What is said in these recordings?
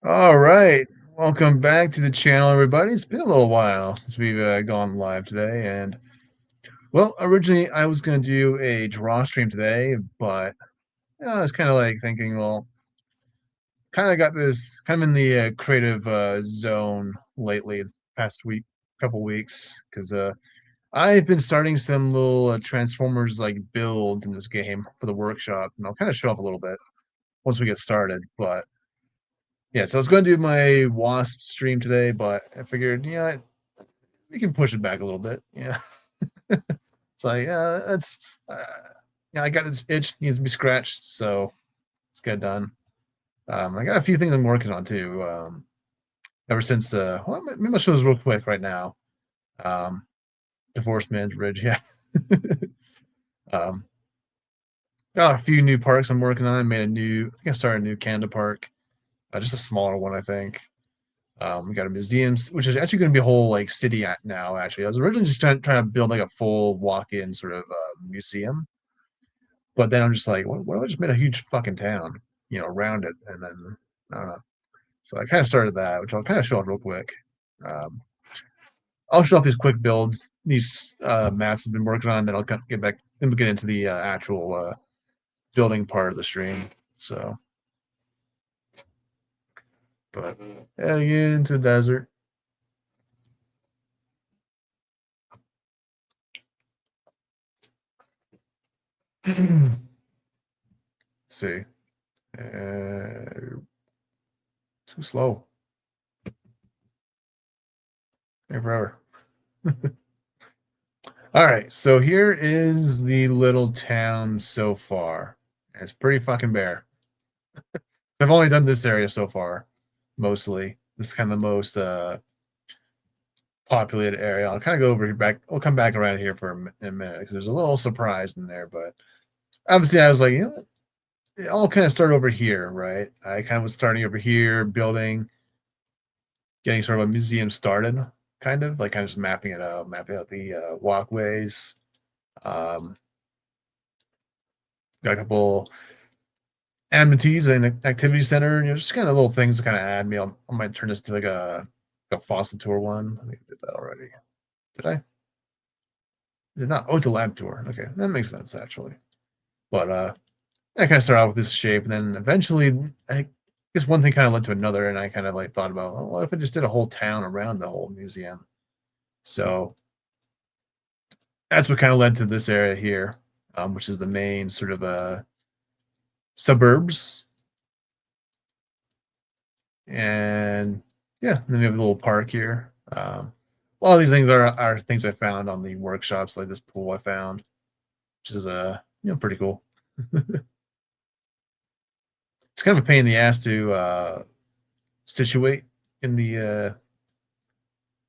All right, welcome back to the channel, everybody. It's been a little while since we've gone live today, and well, originally I was going to do a draw stream today, but I was kind of like thinking, well, kind of got this kind of in the creative zone lately, the past week, couple weeks, because I've been starting some little Transformers like builds in this game for the workshop, and I'll kind of show off a little bit once we get started, but. Yeah, so I was going to do my Wasp stream today, but I figured, we can push it back a little bit. Yeah, it's like, that's, uh, yeah, I got this itch needs to be scratched, so let's get it done. I got a few things I'm working on too. Ever since, well, maybe I'll show this real quick right now. Um, Divorce Man's Ridge, yeah. um, got a few new parks I'm working on. I think I started a new Canada park, just a smaller one, I think. We got a museum, which is actually going to be a whole like city now. Actually, I was originally just trying to build like a full walk-in sort of museum, but then I'm just like, what if I just made a huge fucking town, around it, and then I don't know. So I kind of started that, which I'll kind of show off real quick. Um, I'll show off these quick builds, these maps I've been working on. Then I'll get back, then we'll get into the actual building part of the stream. So, but heading into the desert. See. Too slow. Take forever. All right, so here is the little town so far. It's pretty fucking bare. I've only done this area so far, mostly. This is kind of the most populated area. I'll kind of go over here back. I'll come back around here for a minute because there's a little surprise in there. But obviously, I was like, it all kind of started over here, right? I kind of was starting over here, building, getting sort of a museum started, kind of just mapping out the walkways. Um, got a couple amenities and activity center, just kind of little things to kind of add me. I might turn this to like a fossil tour one. I think I did that already. Did I? Did not. Oh, it's a lab tour. Okay, that makes sense actually. But I kind of started out with this shape, and then eventually, I guess one thing kind of led to another, and I kind of like thought about, oh, what if I just did a whole town around the whole museum? So that's what kind of led to this area here, which is the main sort of suburbs. And yeah, and then we have a little park here. A lot of these things are things I found on the workshops, like this pool I found, which is pretty cool. It's kind of a pain in the ass to situate in the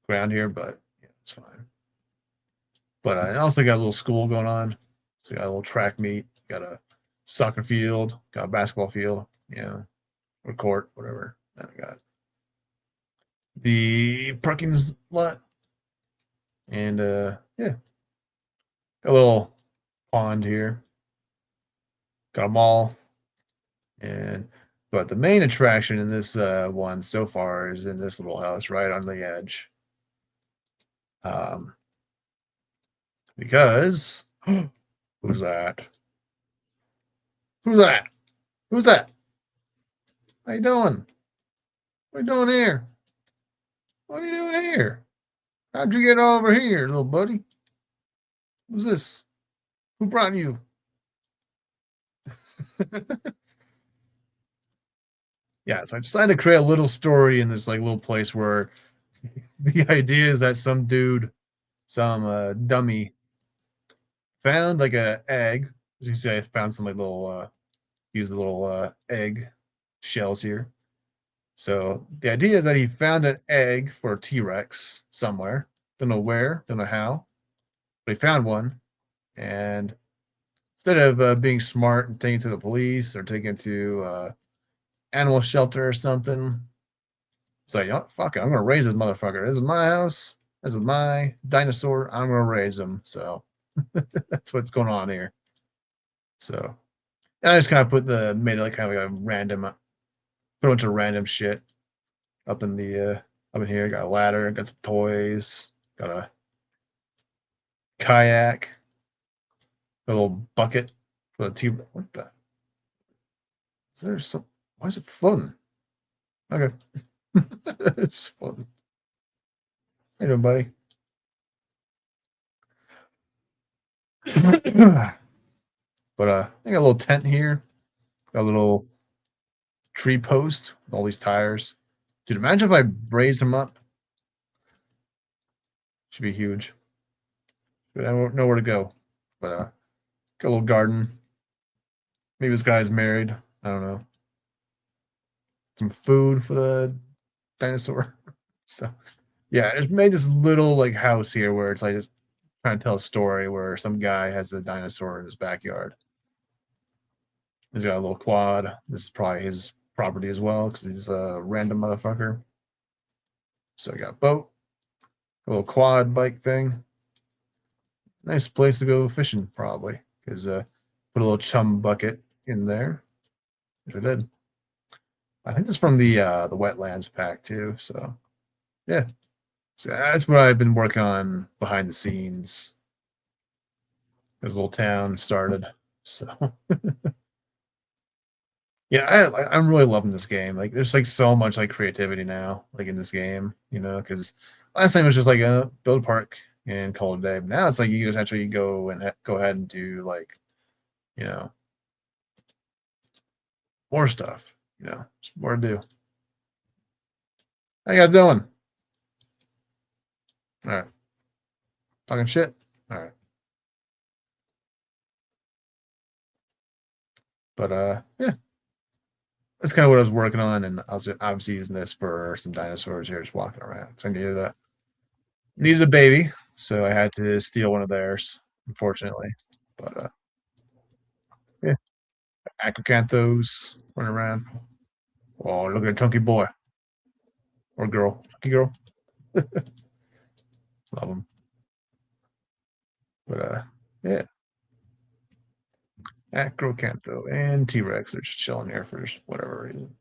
ground here, but yeah, it's fine. But I also got a little school going on, so got a little track meet, got a soccer field, got a basketball field, or court, whatever. Then I got the parking lot, and yeah, got a little pond here, got a mall, and but the main attraction in this one so far is in this little house right on the edge. Um, because who's that? Who's that? Who's that? How you doing? What are you doing here? What are you doing here? How'd you get over here, little buddy? Who's this? Who brought you? Yeah, so I decided to create a little story in this like little place where the idea is that some dude, some dummy, found like a egg. As you can see, I found some like little use the little egg shells here. So the idea is that he found an egg for a T-Rex somewhere. Don't know where, don't know how, but he found one. And instead of being smart and taking it to the police or taking it to animal shelter or something, it's like, fuck it, I'm gonna raise this motherfucker. This is my house. This is my dinosaur. I'm gonna raise him. So that's what's going on here. So I just kind of made it like kind of like a random, put a bunch of random shit up in the up in here. Got a ladder, got some toys, got a kayak, a little bucket for the tea. What the? Is there some? Why is it floating? Okay, it's floating. How you doing, buddy? But I got a little tent here. Got a little tree post with all these tires. Dude, imagine if I raised them up. Should be huge. But I don't know where to go. But got a little garden. Maybe this guy's married. I don't know. Some food for the dinosaur. So yeah, it's made this little like house here where it's like just trying to tell a story where some guy has a dinosaur in his backyard. He's got a little quad. This is probably his property as well because he's a random motherfucker. So I got a boat, a little quad bike thing. Nice place to go fishing probably because put a little chum bucket in there. Which I did. I think it's from the wetlands pack too. So yeah, so that's what I've been working on behind the scenes. This little town started. So yeah, I'm really loving this game. Like, there's like so much like creativity now, like in this game, you know, because last time it was just like a build a park and call it a day. But now it's like you just actually go and go ahead and do like, you know, more stuff. You know, just more to do. How you guys doing? All right, talking shit. All right, but yeah, that's kind of what I was working on, and I was obviously using this for some dinosaurs here, just walking around. So I needed a baby, so I had to steal one of theirs, unfortunately. But yeah, acrocanthos running around. Oh, look at a chunky boy or girl, chunky girl. Love them. But yeah, acrocantho and T Rex are just chilling here for whatever reason.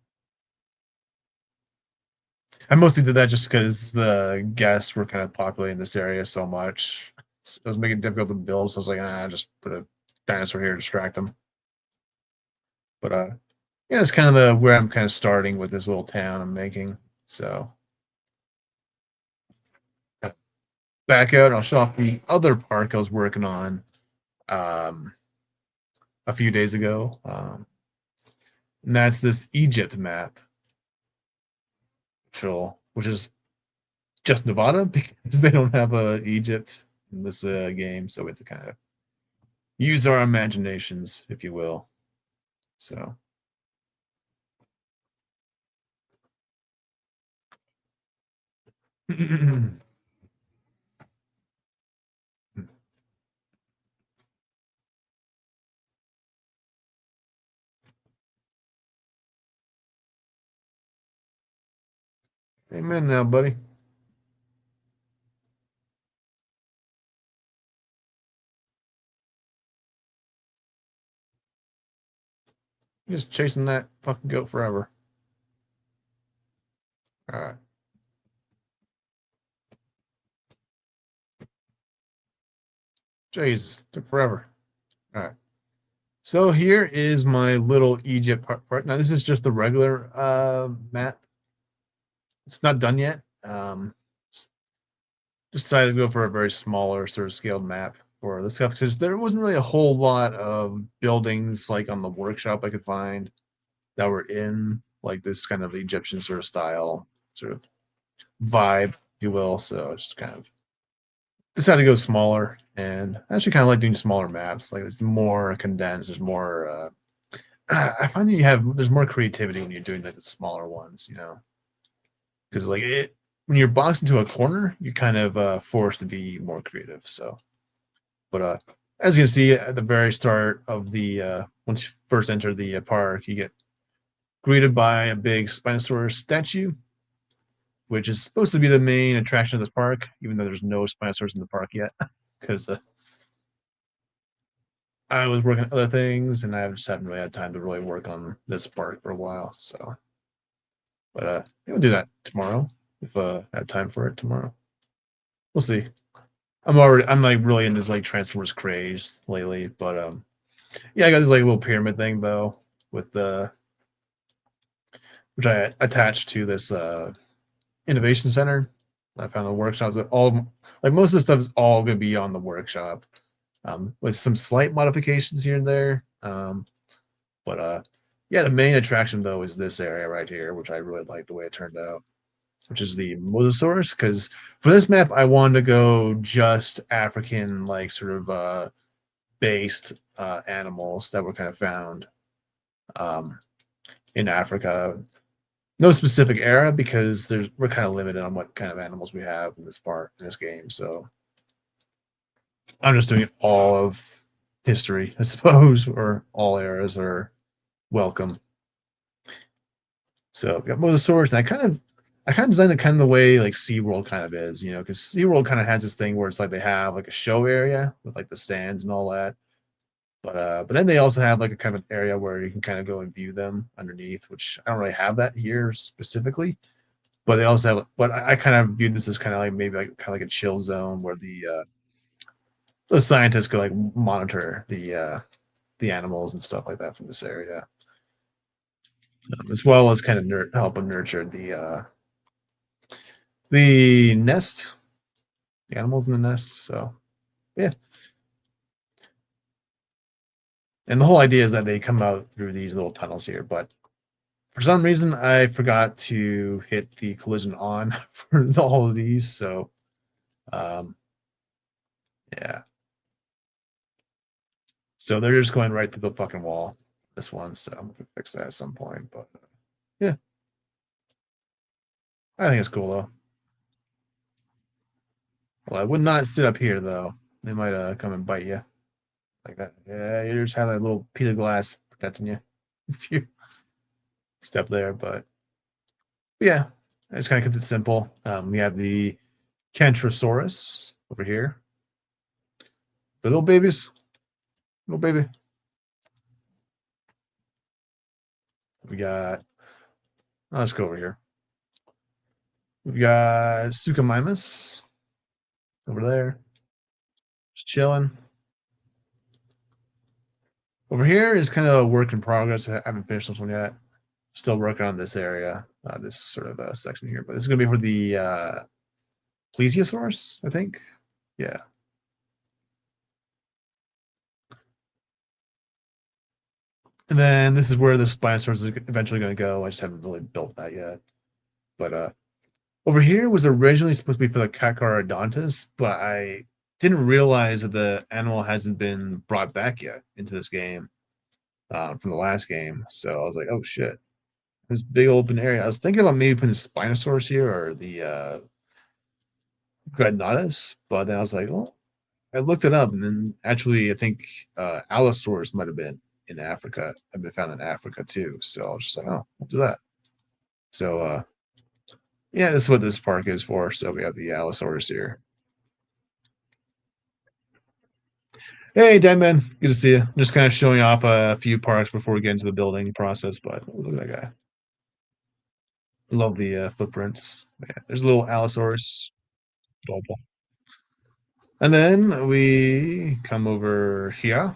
I mostly did that just because the guests were kind of populating this area so much. It was making it difficult to build, so I was like, just put a dinosaur here to distract them. But yeah, it's kind of the where I'm kind of starting with this little town I'm making. So back out, I'll show off the other park I was working on um, a few days ago, and that's this Egypt map, which is just Nevada because they don't have a Egypt in this game, so we have to kind of use our imaginations, if you will. So. Amen now, buddy. You're just chasing that fucking goat forever. All right. Jesus, took forever. All right. So here is my little Egypt part. Now this is just the regular map. It's not done yet. Just decided to go for a very smaller sort of scaled map for this stuff because there wasn't really a whole lot of buildings like on the workshop I could find that were in like this kind of Egyptian sort of style, sort of vibe, if you will. So just kind of decided to go smaller, and I actually kind of like doing smaller maps. Like it's more condensed. There's more. I find that there's more creativity when you're doing like the smaller ones, you know, because like when you're boxed into a corner, you're kind of forced to be more creative. So, but as you can see at the very start of the once you first enter the park, you get greeted by a big Spinosaurus statue, which is supposed to be the main attraction of this park, even though there's no Spinosaurus in the park yet, because I was working on other things, and I just haven't really had time to really work on this park for a while. So, But we'll do that tomorrow if I have time for it tomorrow. We'll see. I'm like really in this like Transformers craze lately, but yeah, I got this like little pyramid thing though with the which I attached to this innovation center. I found the workshops that all like most of the stuff is all gonna be on the workshop, with some slight modifications here and there. But yeah, the main attraction though is this area right here, which I really like the way it turned out, which is the mosasaurus. Because for this map, I wanted to go just African, like sort of based animals that were kind of found um, in Africa. No specific era because we're kind of limited on what kind of animals we have in this game. So I'm just doing all of history, I suppose, or all eras are welcome. So we got mosasaurus, and I kind of designed it kind of the way like SeaWorld kind of is, because SeaWorld kind of has this thing where it's like they have like a show area with like the stands and all that. But then they also have like a kind of area where you can kind of go and view them underneath, which I don't really have that here specifically. But they also have, but I kind of viewed this as kind of like maybe like kind of like a chill zone where the scientists could like monitor the animals and stuff like that from this area, as well as kind of help them nurture the nest, the animals in the nest. So yeah, and the whole idea is that they come out through these little tunnels here, but for some reason I forgot to hit the collision on for all of these. So um, yeah, so they're just going right through the fucking wall. This one, so I'm gonna fix that at some point. But yeah, I think it's cool though. Well, I would not sit up here though. They might come and bite you like that. Yeah, you just have that little piece of glass protecting you if you step there. But yeah, I just kind of kept it simple. We have the Kentrosaurus over here. The little babies, little baby. We got. Let's go over here. We got Suchomimus over there, just chilling. Over here is kind of a work in progress. I haven't finished this one yet. Still working on this area, this sort of section here. But this is going to be for the plesiosaurus, I think. Yeah. And then this is where the Spinosaurus is eventually going to go. I just haven't really built that yet. But over here was originally supposed to be for the Carcharodontus, but I didn't realize that the animal hasn't been brought back yet into this game from the last game. So I was like, oh shit, this big open area. I was thinking about maybe putting the Spinosaurus here or the Dreadnoughtus, but then I was like, well, I looked it up, and then actually, I think Allosaurus might have been in Africa. Have been found in Africa too. So I was just like, oh, we'll do that. So yeah, this is what this park is for. So we have the Allosaurus here. Hey, Deadman, good to see you. Just kind of showing off a few parks before we get into the building process. But look at that guy. Love the footprints. Yeah, there's a little Allosaurus. Adorable. And then we come over here.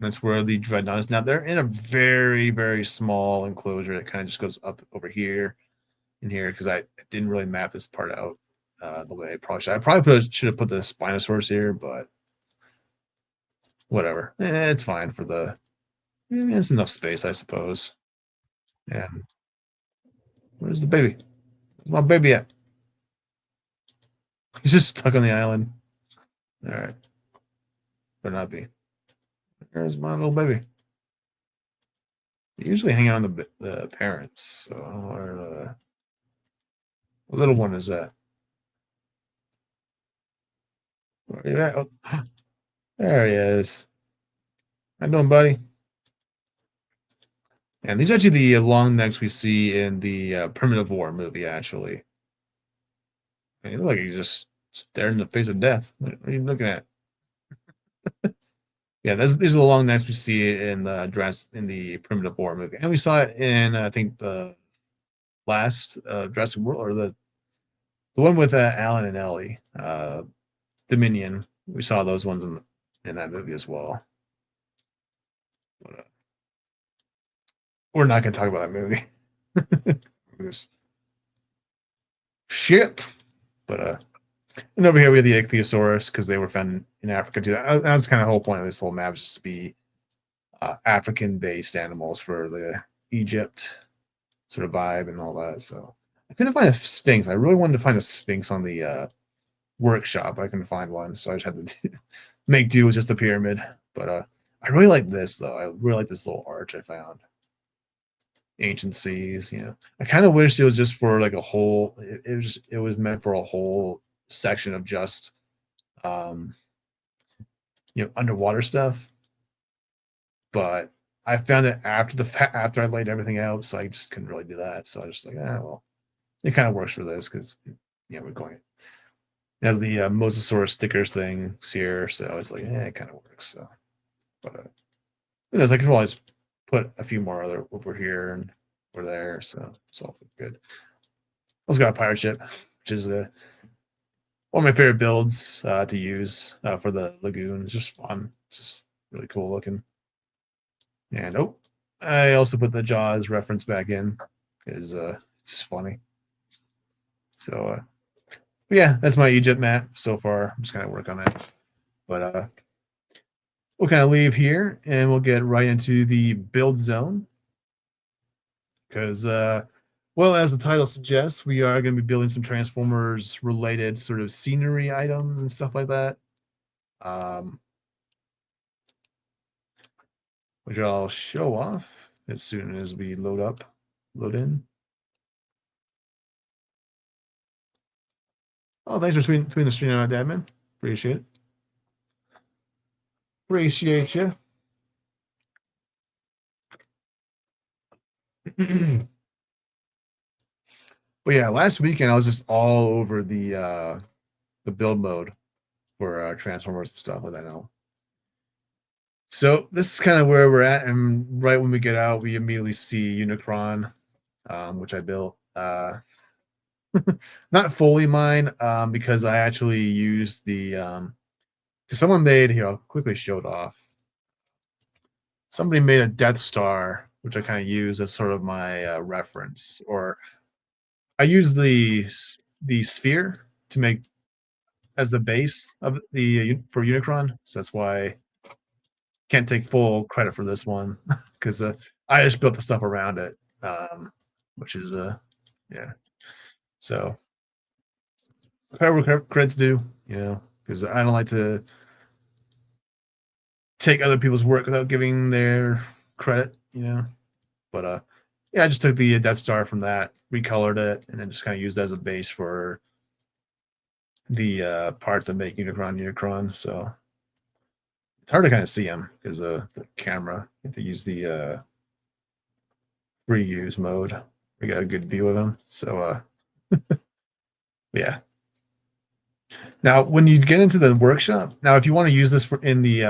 That's where the Dreadnought is. Now they're in a very, very small enclosure that kind of just goes up over here and here because I didn't really map this part out the way I probably should. I probably should have put the Spinosaurus here, but whatever. It's fine for it's enough space, I suppose. And where's the baby? Where's my baby at? He's just stuck on the island. All right. Better not be. There's my little baby. They usually hang out on the parents. So, or the little one is that? Where are you at? Oh, there he is. How you doing, buddy? And these are actually the long necks we see in the Primitive War movie, actually. And you look like he's just staring in the face of death. What are you looking at? Yeah, these are the long necks we see in the dress in the Primitive War movie, and we saw it in I think the last Jurassic World, or the one with Alan and Ellie, Dominion. We saw those ones in that movie as well. But, we're not going to talk about that movie. It was shit. But and over here we have the ichthyosaurus because they were found in Africa too. That's kind of the whole point of this whole map, is just to be African-based animals for the Egypt sort of vibe and all that. So I couldn't find a sphinx. I really wanted to find a sphinx on the workshop. I couldn't find one, so I just had to make do with just a pyramid. But I really like this though. I really like this little arch I found. Ancient seas, I kind of wish it was just for like a whole. It was meant for a whole section of just um, underwater stuff. But I found it after I laid everything out, so I just couldn't really do that. So I was just like, well, it kind of works for this because we're going. It has the Mosasaurus stickers thing here, so it's like, it kind of works. So, but who knows? I could always put a few more other over here and over there, so it's all good. Also got a pirate ship, which is one of my favorite builds to use for the lagoon. It's just fun. It's just really cool looking. And I also put the Jaws reference back in because it's just funny. So yeah, that's my Egypt map so far. I'm just gonna work on that. But we'll kind of leave here and we'll get right into the build zone. Because well, as the title suggests, we are going to be building some Transformers related sort of scenery items and stuff like that. Which I'll show off as soon as we load in. Oh, thanks for tweeting the stream out, admin. Appreciate it. Appreciate you. But yeah, last weekend I was just all over the build mode for Transformers and stuff like that now. So this is kind of where we're at, and right when we get out, we immediately see Unicron, which I built. Not fully mine, because I actually used the because someone made here. I'll quickly show it off. Somebody made a Death Star, which I kind of use as sort of my reference, or I use the sphere to make as the base of the for Unicron. So that's why I can't take full credit for this one because I just built the stuff around it, which is yeah. So whatever credits due, because I don't like to take other people's work without giving their credit, But yeah, I just took the Death Star from that, recolored it, and then just kind of used that as a base for the parts that make Unicron. So it's hard to kind of see them because the camera. You have to use the free use mode. We got a good view of them. So yeah. Now, when you get into the workshop, now if you want to use this in the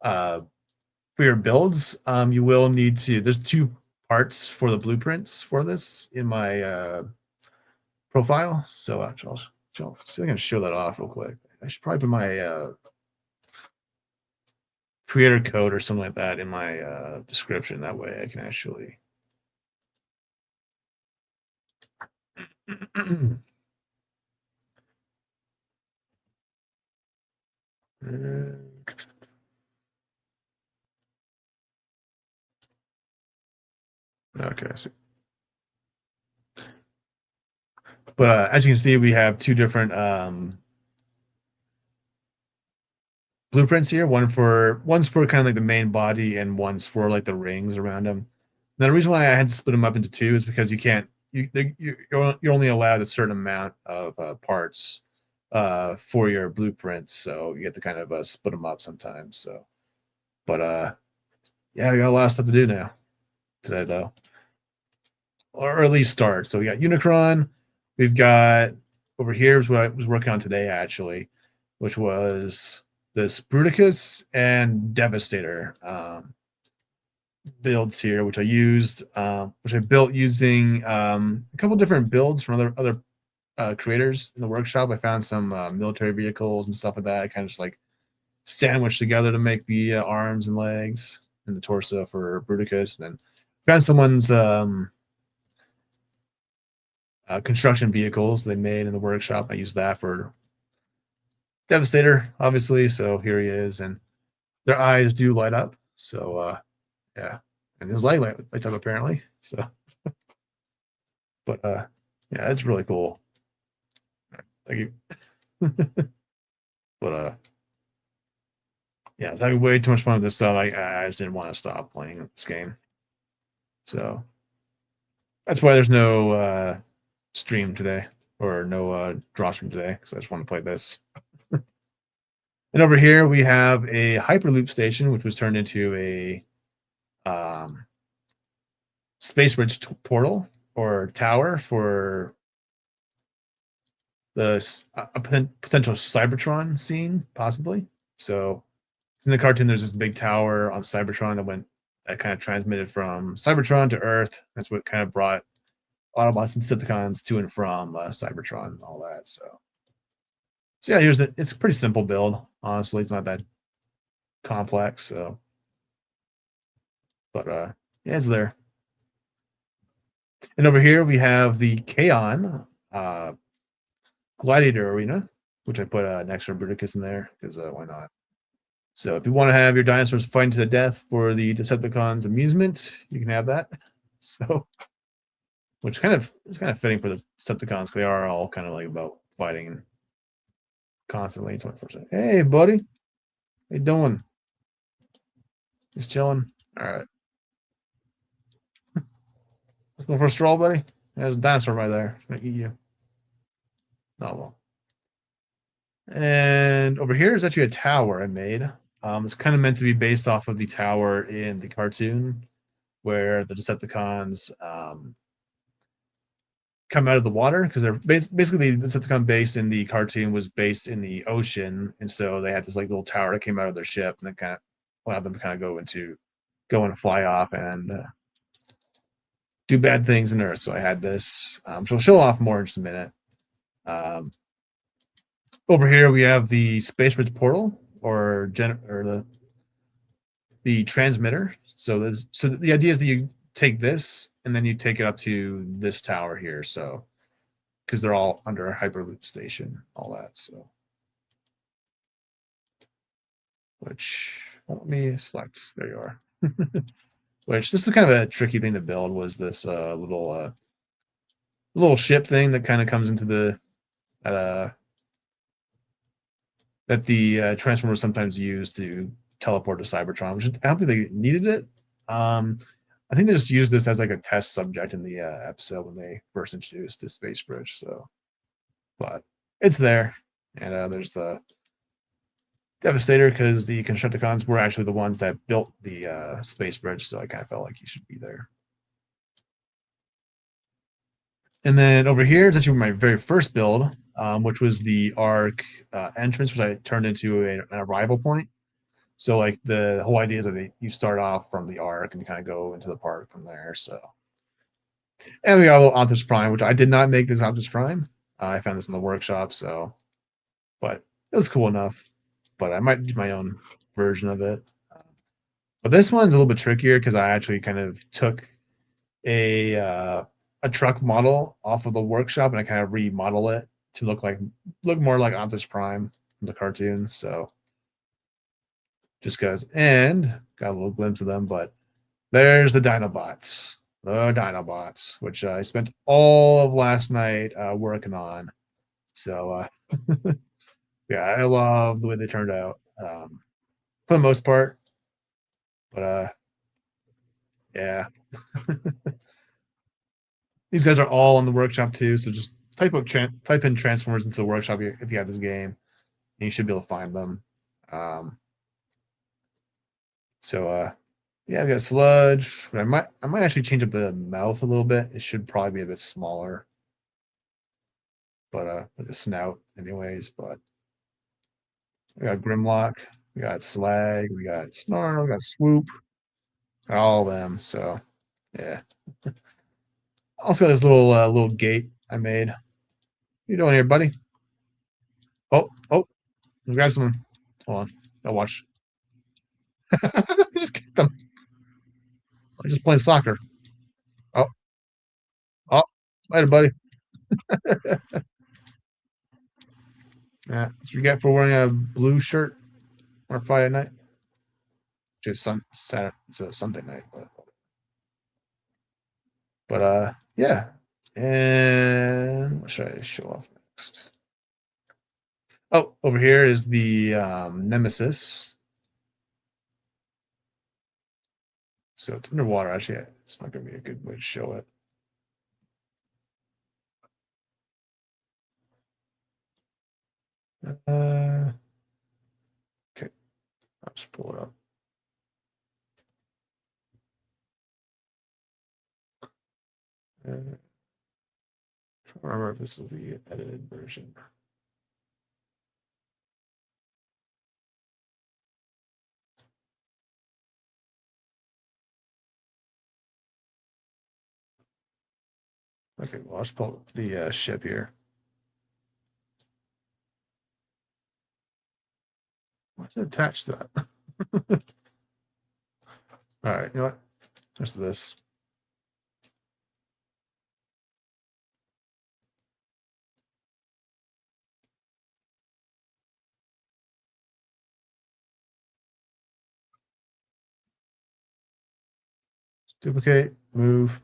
for your builds, you will need to. There's two parts for the blueprints for this in my profile. So I'll see if I can show that off real quick. I should probably put my creator code or something like that in my description. That way I can actually. Okay. But as you can see, we have two different blueprints here. One's for kind of like the main body, and one's for like the rings around them. Now the reason why I had to split them up into two is because you can't you're only allowed a certain amount of parts for your blueprints, so you have to kind of split them up sometimes. So, but yeah, we got a lot of stuff to do now today though, or at least start. So we got Unicron. We've got over here is what I was working on today actually, which was this Bruticus and Devastator. builds here, which I used, which I built using a couple different builds from other creators in the workshop. I found some military vehicles and stuff like that. I kind of just like sandwiched together to make the arms and legs and the torso for Bruticus. And then found someone's construction vehicles they made in the workshop. I used that for Devastator, obviously. So here he is, and their eyes do light up. So yeah, and his leg lights up apparently. So, but yeah, it's really cool. Thank you. But yeah, I was having way too much fun with this stuff. I just didn't want to stop playing this game. So that's why there's no stream today or no draw stream today because I just want to play this. And over here we have a Hyperloop station, which was turned into a space bridge portal or tower for the potential Cybertron scene, possibly. So in the cartoon, there's this big tower on Cybertron that kind of transmitted from Cybertron to Earth. That's what kind of brought Autobots and Decepticons to and from Cybertron and all that. So yeah, it's a pretty simple build. Honestly, it's not that complex. So, but yeah, it's there. And over here we have the Kaon Gladiator Arena, which I put an extra Bruticus in there because why not? So if you want to have your dinosaurs fighting to the death for the Decepticons' amusement, you can have that. So, which is kind of fitting for the Decepticons because they are all kind of like about fighting constantly 24/7. Hey, buddy, how you doing? Just chilling. All right, let's go for a stroll, buddy. There's a dinosaur right there. It's gonna eat you. Oh well. And over here is actually a tower I made. It's kind of meant to be based off of the tower in the cartoon where the Decepticons come out of the water because they're basically the Decepticon base in the cartoon was based in the ocean, and so they had this like little tower that came out of their ship, and it kind of allowed them to kind of go and fly off and do bad things in Earth. So I had this. So I'll show off more in just a minute. Um, Over here we have the Space Bridge portal or the transmitter. So the idea is that you take this and then you take it up to this tower here. So because they're all under a Hyperloop station, all that. So which let me select. There you are. Which this is kind of a tricky thing to build. Was this little ship thing that kind of comes into the uh, that the Transformers sometimes use to teleport to Cybertron, which I don't think they needed it. I think they just used this as like a test subject in the episode when they first introduced the space bridge. So, but it's there, and there's the Devastator because the Constructicons were actually the ones that built the space bridge, so I kind of felt like he should be there. And then over here is actually my very first build, which was the Arc entrance, which I turned into an arrival point. So like the whole idea is that you start off from the Arc and you kind of go into the park from there. So, and we got a little Optimus Prime, which I did not make this Optimus Prime. I found this in the workshop, so but it was cool enough. But I might do my own version of it. But this one's a little bit trickier because I actually kind of took a truck model off of the workshop and I kind of remodel it to look more like Optimus Prime from the cartoon. So just because, and got a little glimpse of them, but there's the Dinobots, which I spent all of last night working on. So yeah, I love the way they turned out for the most part. But yeah, these guys are all in the workshop too. So just type in Transformers into the workshop if you have this game, and you should be able to find them. Um, so yeah, I've got Sludge. I might actually change up the mouth a little bit. It should probably be a bit smaller, but with the snout, anyways. But we got Grimlock, we got Slag, we got Snarl, we got Swoop. all of them. So yeah. Also got this little gate I made. What you doing here, buddy? Oh, grab someone. Hold on. I'll watch. Just kick them. I'm just playing soccer. Oh, oh, later, buddy. Yeah, that's what you get for wearing a blue shirt on Friday night. Just Saturday. It's a Sunday night, but yeah. And what should I show off next? Oh, over here is the Nemesis. So it's underwater. Actually, it's not going to be a good way to show it. Okay, I'll just pull it up. I don't remember if this is the edited version. Okay, well, I'll just pull up the ship here. Why is it attached to that? All right, you know what? Just this. Duplicate, move.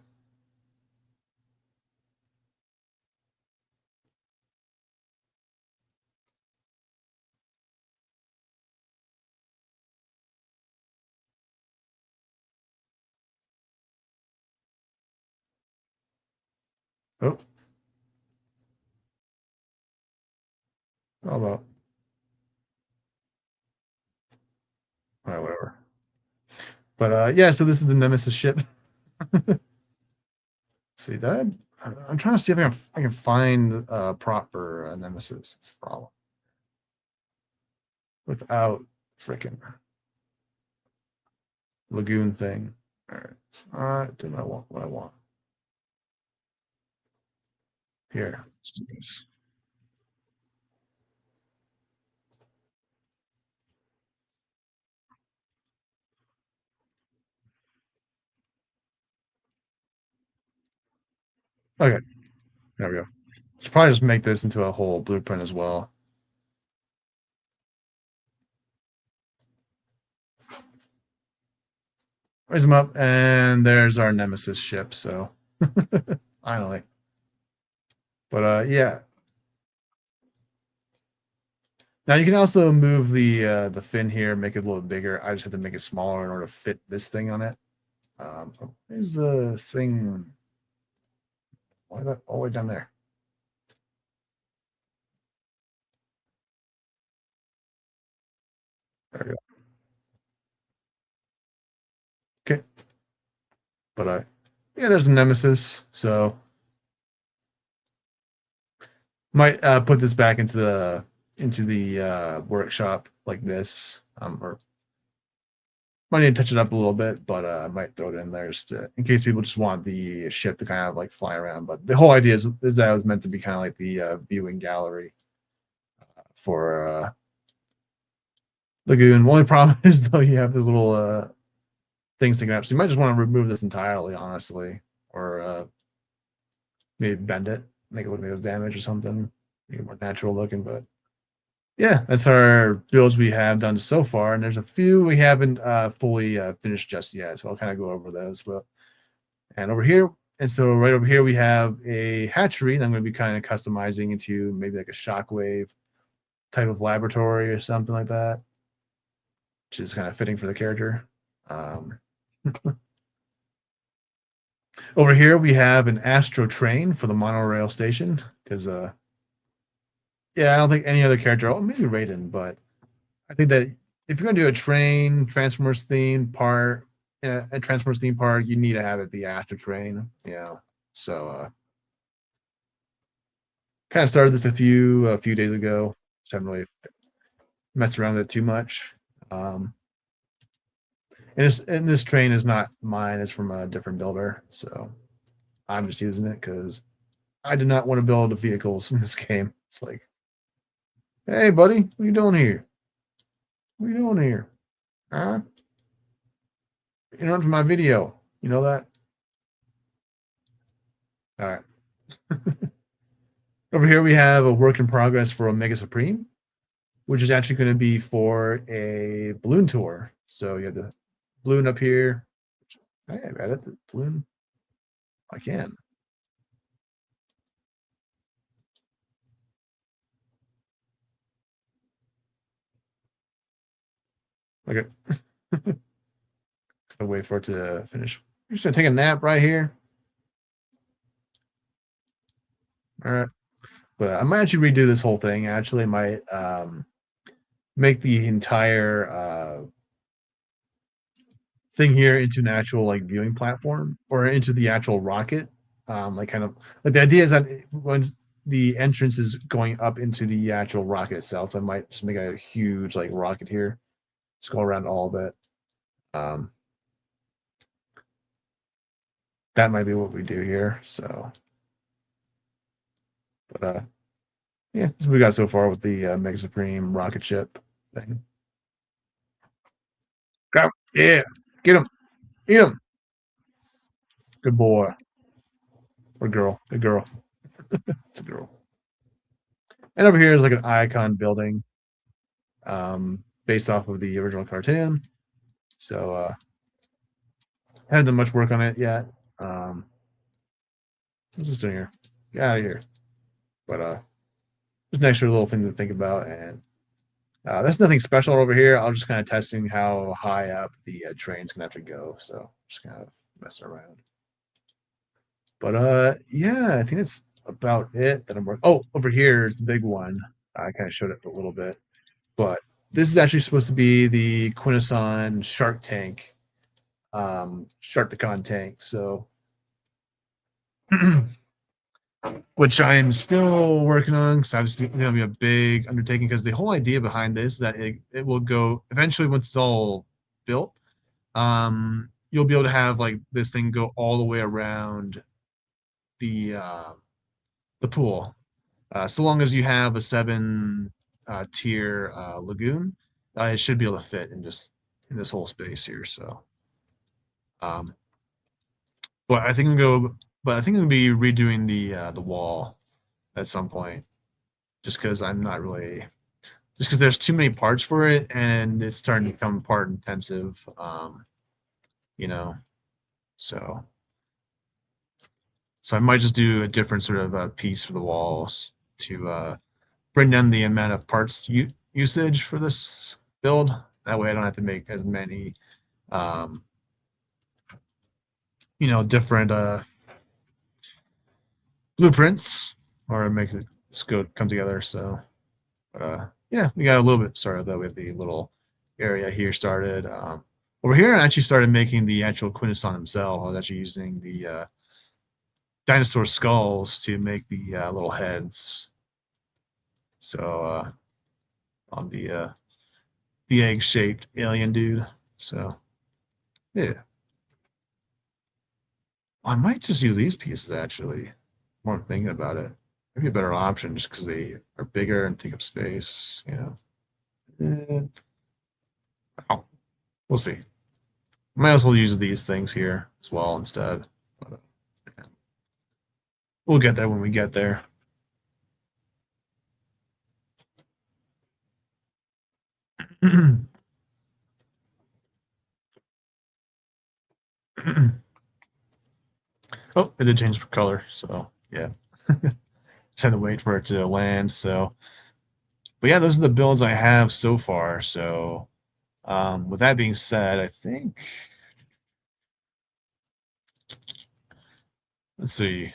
Oh, how about? All right, whatever. But yeah, so this is the Nemesis ship. See that? I'm trying to see if I can find a proper Nemesis. It's a problem without freaking lagoon thing. All right, it's not doing what I want. Here, let's do this. Okay, there we go. Should probably just make this into a whole blueprint as well. Raise them up, and there's our Nemesis ship. So finally, but yeah. Now you can also move the fin here, make it a little bigger. I just have to make it smaller in order to fit this thing on it. Is the thing? Why that all the way down there? There we go. Okay, but yeah, there's the Nemesis. So might put this back into the workshop like this, or might need to touch it up a little bit, but I might throw it in there just in case people just want the ship to kind of like fly around. But the whole idea is that it was meant to be kind of like the viewing gallery for Lagoon. The only problem is though you have the little things sticking up, so you might just want to remove this entirely, honestly, or maybe bend it, make it look like it was damaged or something, make it more natural looking. But yeah, that's our builds we have done so far, and there's a few we haven't fully finished just yet, so I'll kind of go over those. But and over here, and so right over here we have a hatchery that I'm going to be kind of customizing into maybe like a shockwave type of laboratory or something like that, which is kind of fitting for the character. Um, Over here we have an Astro train for the monorail station because yeah, I don't think any other character, oh maybe Raiden, but I think that if you're gonna do a train Transformers theme part, a Transformers theme park, you need to have it be Astro Train. Yeah. So kind of started this a few days ago. Just haven't really messed around with it too much. Um, And this train is not mine, it's from a different builder, so I'm just using it because I did not want to build vehicles in this game. It's like, hey buddy, what are you doing here? What are you doing here? Huh? Interrupt my video. You know that? All right. Over here we have a work in progress for Omega Supreme, which is actually going to be for a balloon tour. So you have the balloon up here. Hey, I read it. The balloon. I can. Okay. Just gonna wait for it to finish. I'm just gonna take a nap right here. All right. But I might actually redo this whole thing. Actually, I might make the entire thing here into an actual like viewing platform or into the actual rocket. Like kind of like the idea is that when the entrance is going up into the actual rocket itself, I might just make a huge like rocket here. Just go around all of it. Um, that might be what we do here. So, but yeah, that's what we got so far with the Mega Supreme rocket ship thing. Go, yeah, get him, eat him. Good boy or girl, good girl. It's a girl. And over here is like an icon building, based off of the original cartoon. So haven't done much work on it yet. What's this doing here? Get out of here. But just an extra little thing to think about, and that's nothing special over here. I'm just kind of testing how high up the train's gonna have to go. So just kind of messing around. But yeah, I think that's about it that I'm working. Oh, over here is the big one. I kind of showed it a little bit, but this is actually supposed to be the Quintesson Shark Tank, Sharkticon tank. So, which I am still working on because obviously it's going to be a big undertaking. Because the whole idea behind this is that it will go eventually once it's all built. You'll be able to have like this thing go all the way around the uh, the pool. So long as you have a seven tier lagoon, it should be able to fit in just in this whole space here. So, um, but I think I'm go. But I think I'm gonna be redoing the wall at some point, just because I'm not really, just because there's too many parts for it, and it's starting to become part intensive. You know, so so I might just do a different sort of piece for the walls to bring down the amount of parts usage for this build. That way, I don't have to make as many, um, different blueprints or make it come together. So, but yeah, we got a little bit started though with the little area here started. Over here, I actually started making the actual Quintesson himself. I was actually using the dinosaur skulls to make the little heads. So on the egg-shaped alien dude. So yeah, I might just use these pieces actually. More I'm thinking about it, maybe a better option just because they are bigger and take up space. Eh, oh, we'll see. Might as well use these things here as well instead. But, yeah, we'll get there when we get there. Oh, it did change color, so yeah. Just had to wait for it to land. So, but yeah, those are the builds I have so far. So, with that being said, I think let's see. I'm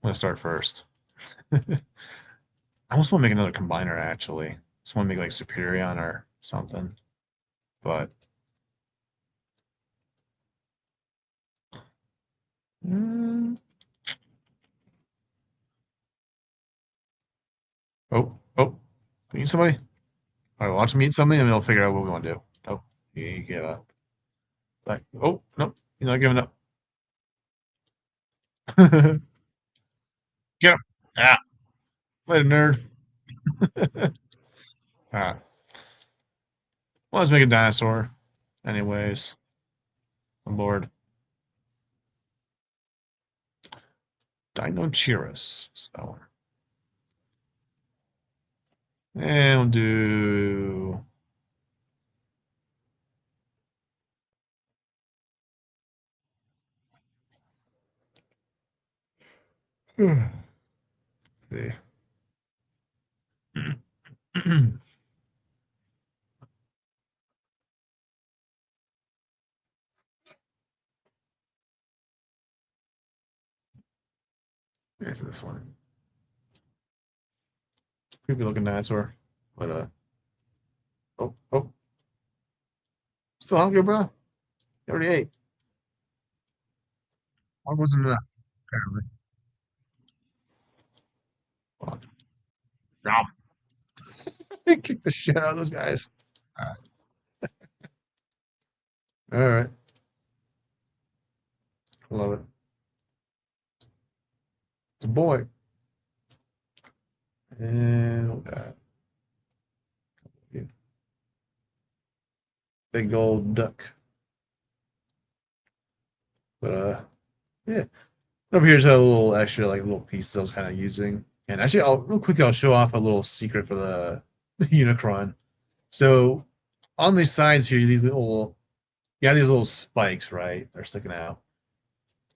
gonna start first. I almost want to make another combiner actually. Just want to make like Superion or something. But mm, oh, can you meet somebody? All right, watch him eat something, and we'll figure out what we want to do. Oh, he gave up. Like, oh, nope, he's not giving up. Get him. Ah, later, nerd. Ah, well, let's make a dinosaur. Anyways, I'm bored. Dinocheirus. That's that one. And we'll do. See. Answer this one. Creepy looking dinosaur. But oh, oh, still hungry, bro. You already ate. One wasn't enough, apparently. Well, nom. Kick the shit out of those guys. All right, love it. It's a boy. And we got a big old duck. But yeah. Over here's a little extra, like little piece I was kind of using. And actually, I'll real quick, I'll show off a little secret for the Unicron. So on these sides here, these little, yeah, these little spikes, right? They're sticking out.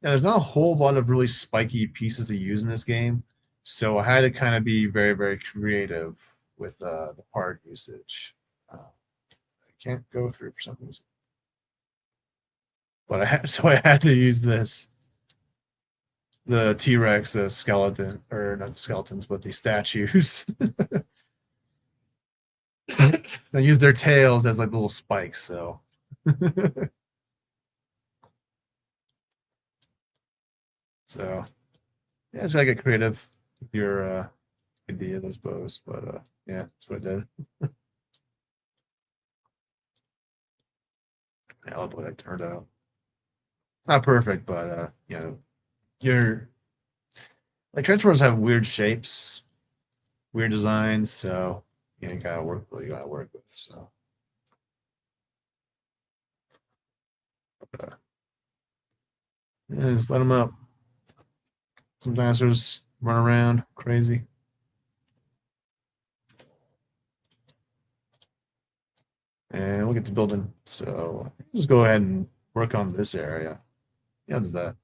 And there's not a whole lot of really spiky pieces to use in this game, so I had to kind of be very, very creative with the part usage. I can't go through for some reason, but I had so I had to use this the T Rex skeleton, or not the skeletons, but the statues. I use their tails as like little spikes. So so yeah, just gotta get creative with your idea, I suppose. But yeah, that's what I did. Yeah, I love the way that turned out. Not perfect, but you know, you're like Transformers have weird shapes, weird designs, so you gotta work with what you gotta work with. So uh, yeah, just let them out. Some dinosaurs run around crazy, and we'll get to building. So just go ahead and work on this area. Yeah, does that?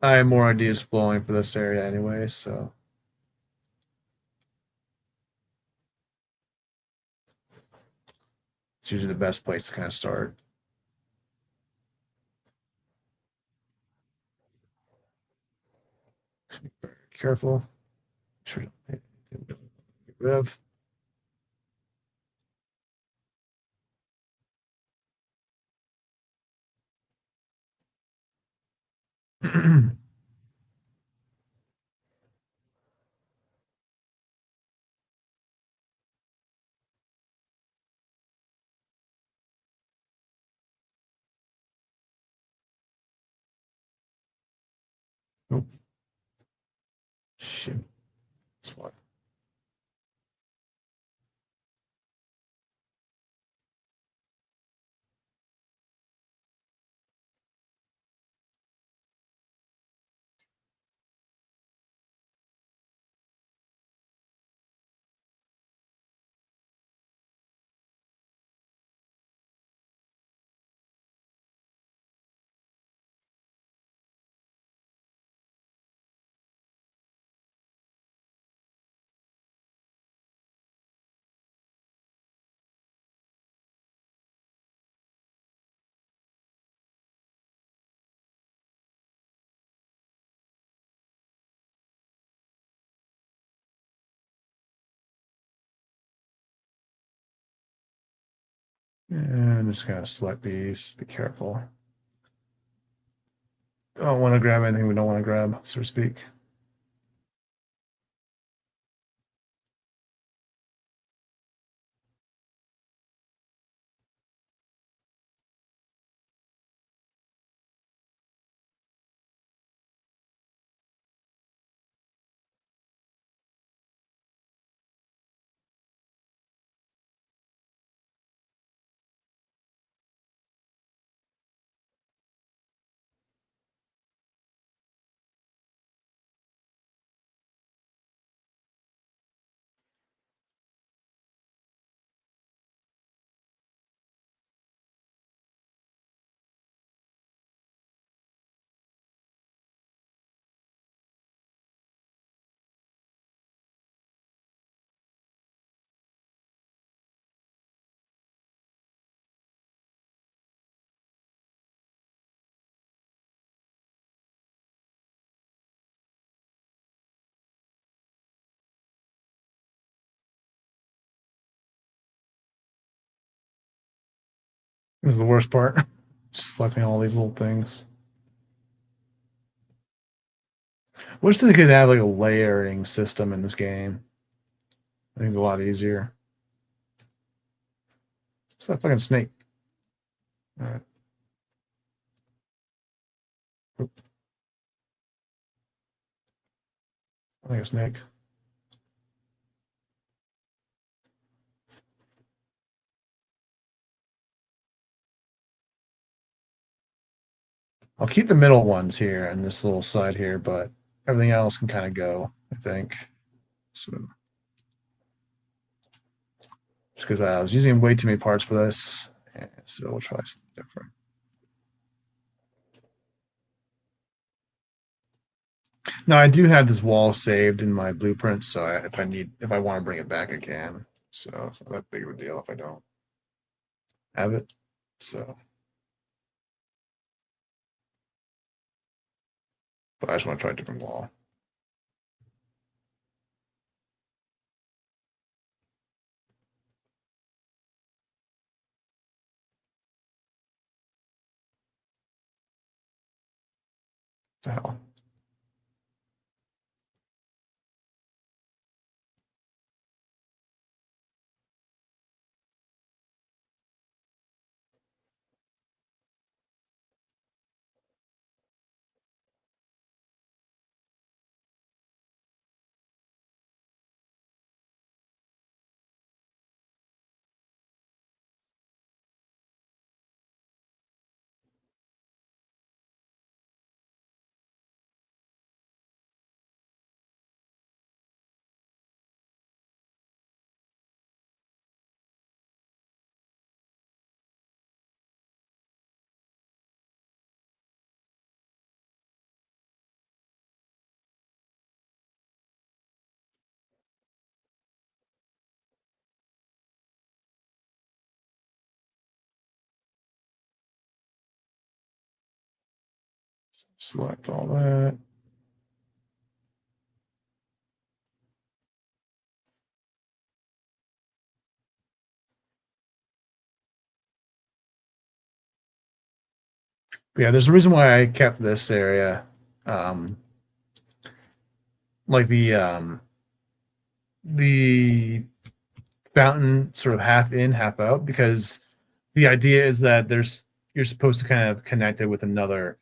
I have more ideas flowing for this area anyway, so it's usually the best place to kind of start. Very careful. Sure. Get rid of. Oh, shit. That's why. And I'm just gonna select these. Be careful. Don't want to grab anything we don't want to grab, so to speak. This is the worst part. Just selecting all these little things. Wish they could have like a layering system in this game. I think it's a lot easier. It's that fucking snake. All right. I think a snake. I'll keep the middle ones here and this little side here, but everything else can kind of go, I think. So, just because I was using way too many parts for this, so we'll try something different. Now I do have this wall saved in my blueprint, so if I want to bring it back, I can. So it's not that big of a deal if I don't have it. So, but I just want to try a different wall. What the hell? Select all that. But yeah, there's a reason why I kept this area, um, like the fountain sort of half in, half out, because the idea is that you're supposed to kind of connect it with another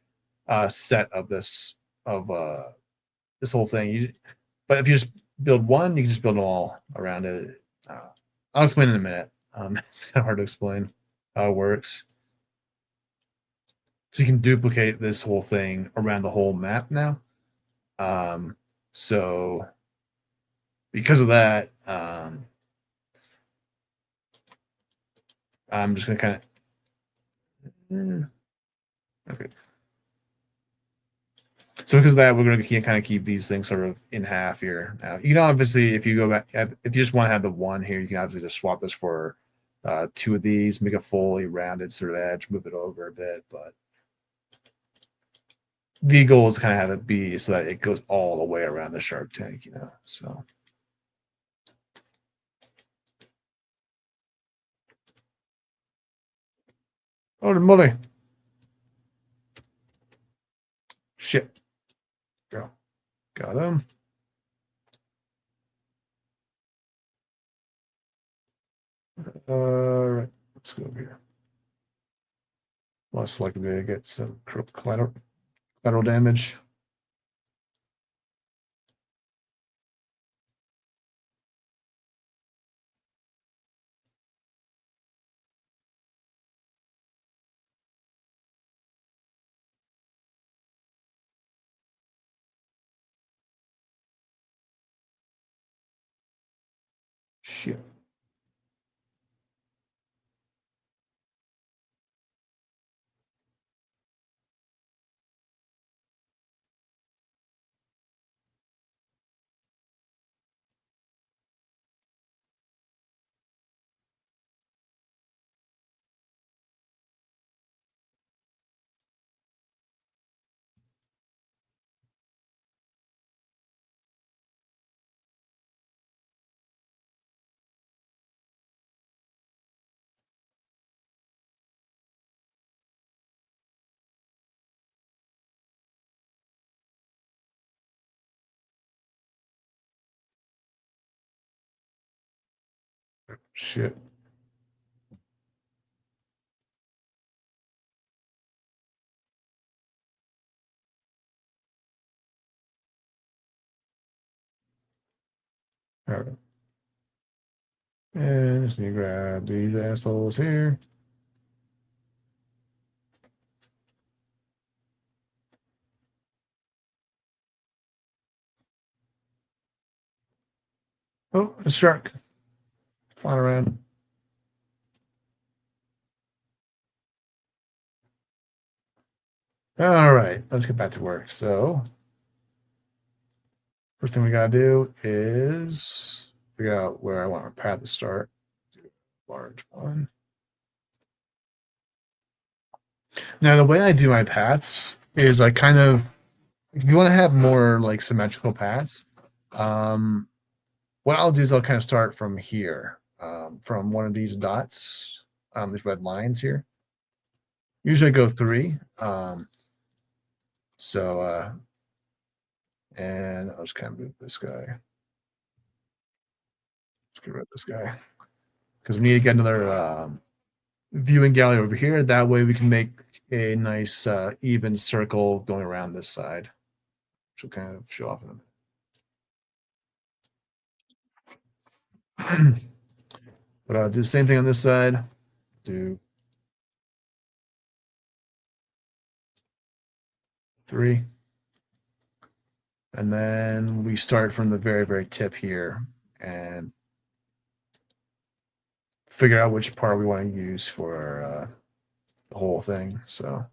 set of this whole thing. But if you just build one, you can just build them all around it. I'll explain in a minute. It's kind of hard to explain how it works. So you can duplicate this whole thing around the whole map now. Um, so because of that, I'm just gonna kind of okay. So because of that, we're going to kind of keep these things sort of in half here. Now, you can obviously, if you go back, if you just want to have the one here, you can obviously just swap this for two of these, make a fully rounded sort of edge, move it over a bit. But the goal is to kind of have it be so that it goes all the way around the shark tank, you know. So, oh, the molly. Shit. Go. Got him. All right. Let's go over here. Less likely to get some collateral damage. Shit. Shit. All right. And just need to grab these assholes here. Oh, a shark flying around. All right, let's get back to work. So, first thing we gotta do is figure out where I want our path to start. Do a large one. Now, the way I do my paths is I kind of, if you want to have more like symmetrical paths, um, what I'll do is I'll kind of start from here, from one of these dots, these red lines here. Usually I go three. So, and I'll just kind of move this guy. Let's get rid of this guy because we need to get another viewing gallery over here. That way we can make a nice even circle going around this side, which will kind of show off in a minute. But I'll do the same thing on this side. Do three. And then we start from the very, very tip here and figure out which part we want to use for the whole thing. So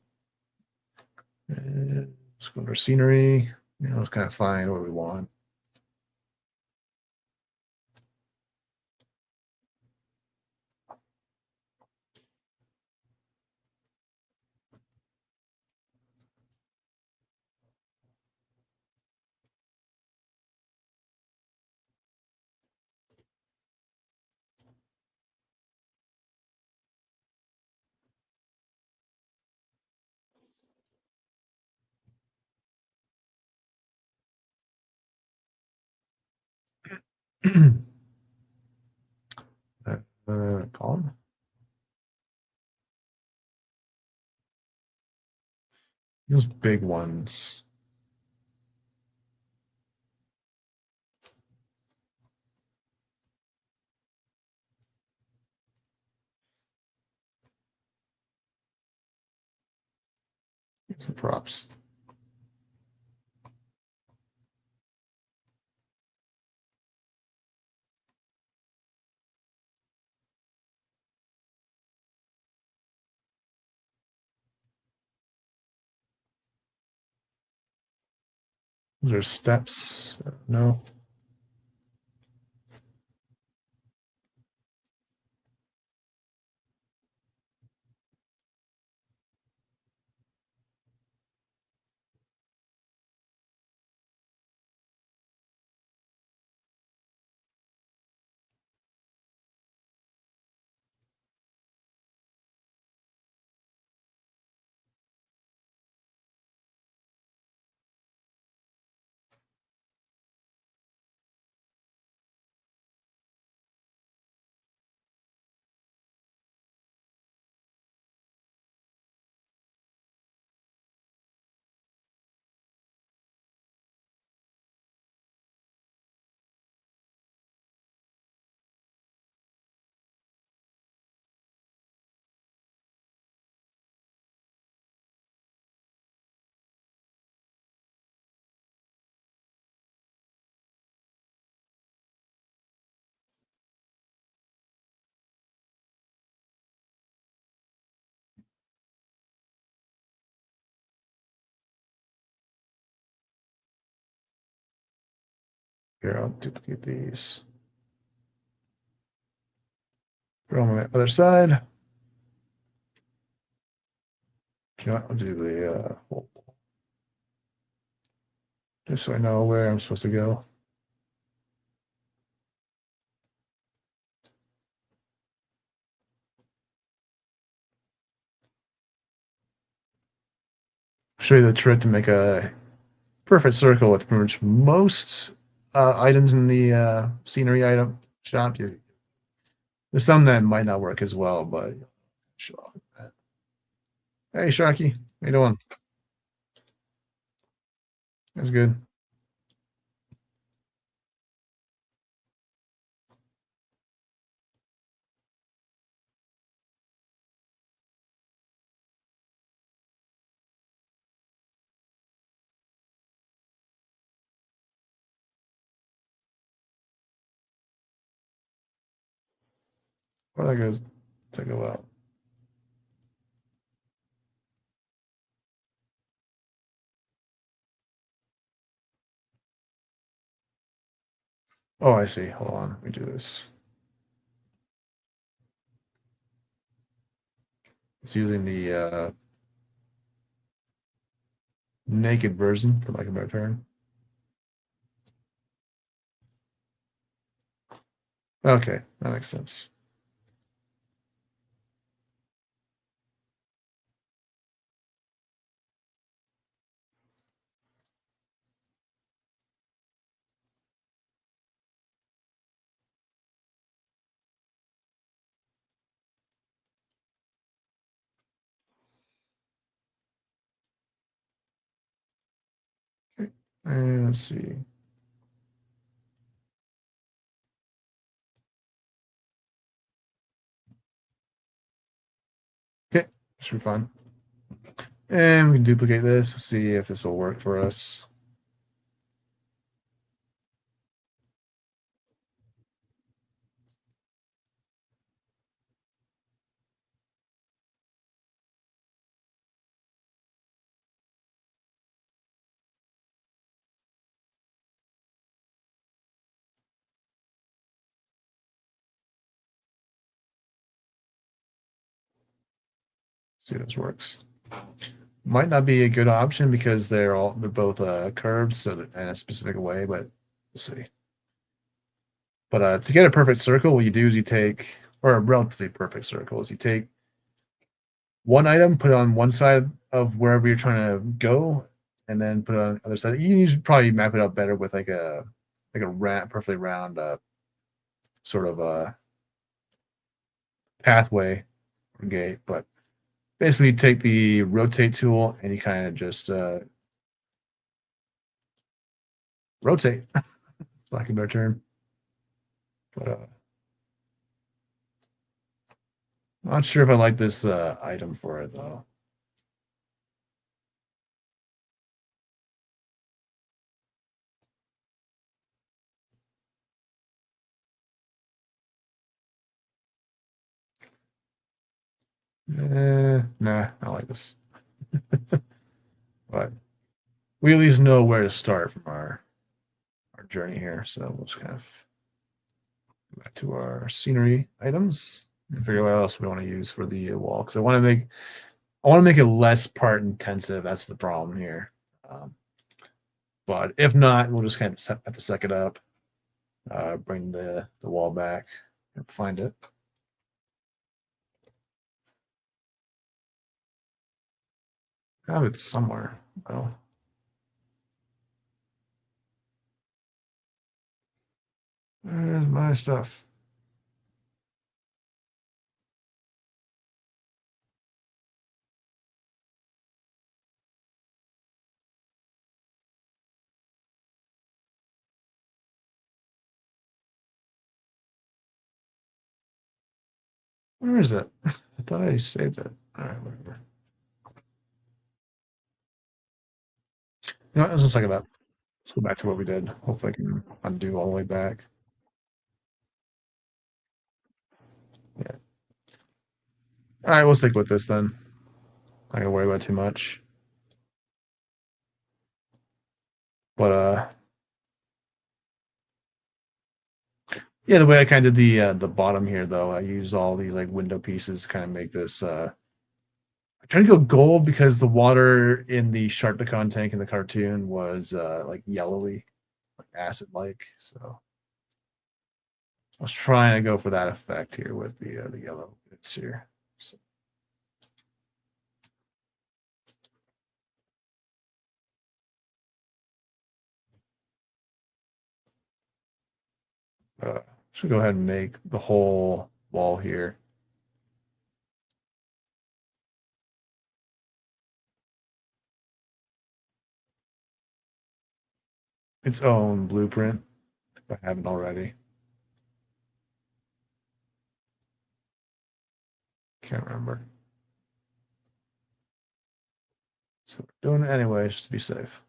let's go to our scenery. Let's kind of find what we want. Column. Those big ones. Some props. There's steps. No. Here, I'll duplicate these. Throw them on the other side. You know what? I'll do the just so I know where I'm supposed to go. Show you the trick to make a perfect circle with pretty much most items in the scenery item shop. There's some that might not work as well, but show off that. Hey, Sharky, how you doing? That's good. Where that goes to go out. Oh, I see. Hold on. Let me do this. It's using the naked version, for lack of a better term. Okay, that makes sense. Okay, and let's see. Okay, should be fine. And we can duplicate this, see if this will work for us. See if this works. Might not be a good option because they're both curved, so in a specific way, but we'll see. But to get a perfect circle, what you do is you take, or a relatively perfect circle, is you take one item, put it on one side of wherever you're trying to go, and then put it on the other side. You can usually probably map it out better with like a perfectly round sort of pathway or gate. But basically, you take the rotate tool and you kind of just rotate, for lack of a better term. But not sure if I like this item for it though. Nah, I like this. But we at least know where to start from our journey here. So we'll just kind of go back to our scenery items and figure out what else we want to use for the wall. Because I want to make it less part intensive. That's the problem here. Um, but if not, we'll just kind of have to suck it up, bring the wall back, and find it. I have it somewhere. Oh, where's my stuff? Where is it? I thought I saved it. All right, whatever. You know what? Let's just suck it up. Let's go back to what we did. Hopefully, I can undo all the way back. Yeah. All right, we'll stick with this then. Not gonna worry about it too much. But yeah, the way I kind of did the bottom here though, I used all the like window pieces to kind of make this. I tried to go gold because the water in the Sharkticon tank in the cartoon was like yellowy, like acid like. So I was trying to go for that effect here with the yellow bits here. So, should go ahead and make the whole. wall here. Its own blueprint, if I haven't already. Can't remember. So we're doing it anyway, just to be safe.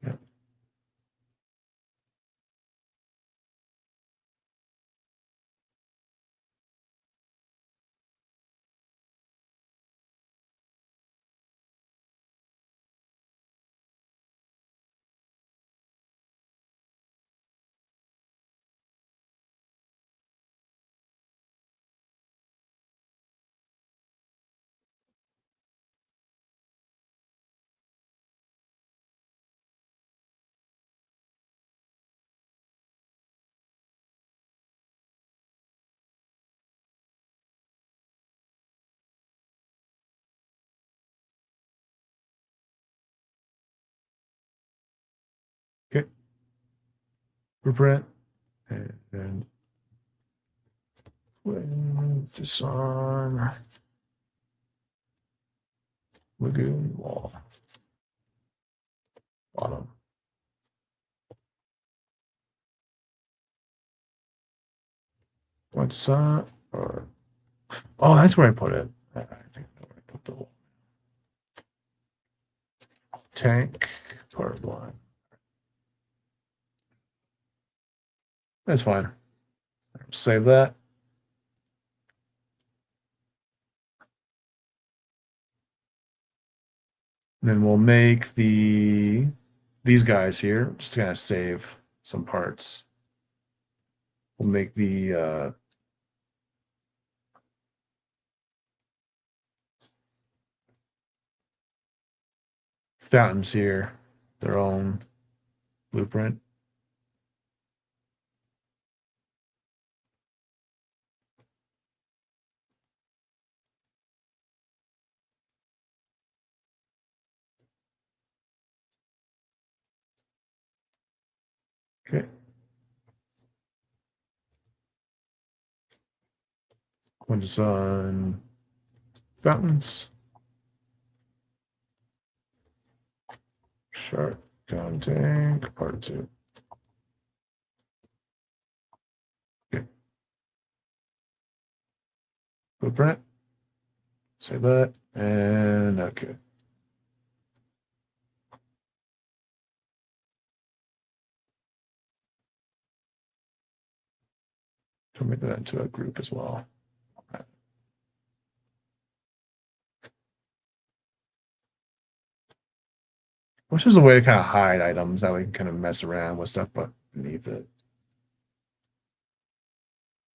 Yep. Okay. Blueprint. And put this on lagoon wall. Bottom. What's that? Or oh, that's where I put it. I think I know where I put the tank part one. That's fine. Save that. And then we'll make these guys here, just to kind of save some parts. We'll make the fountains here their own blueprint. Okay. One design fountains. Shark gun tank part two. Okay. Blueprint. Say that. And okay. So make that into a group as well. Which is a way to kind of hide items that we can kind of mess around with stuff, but beneath it.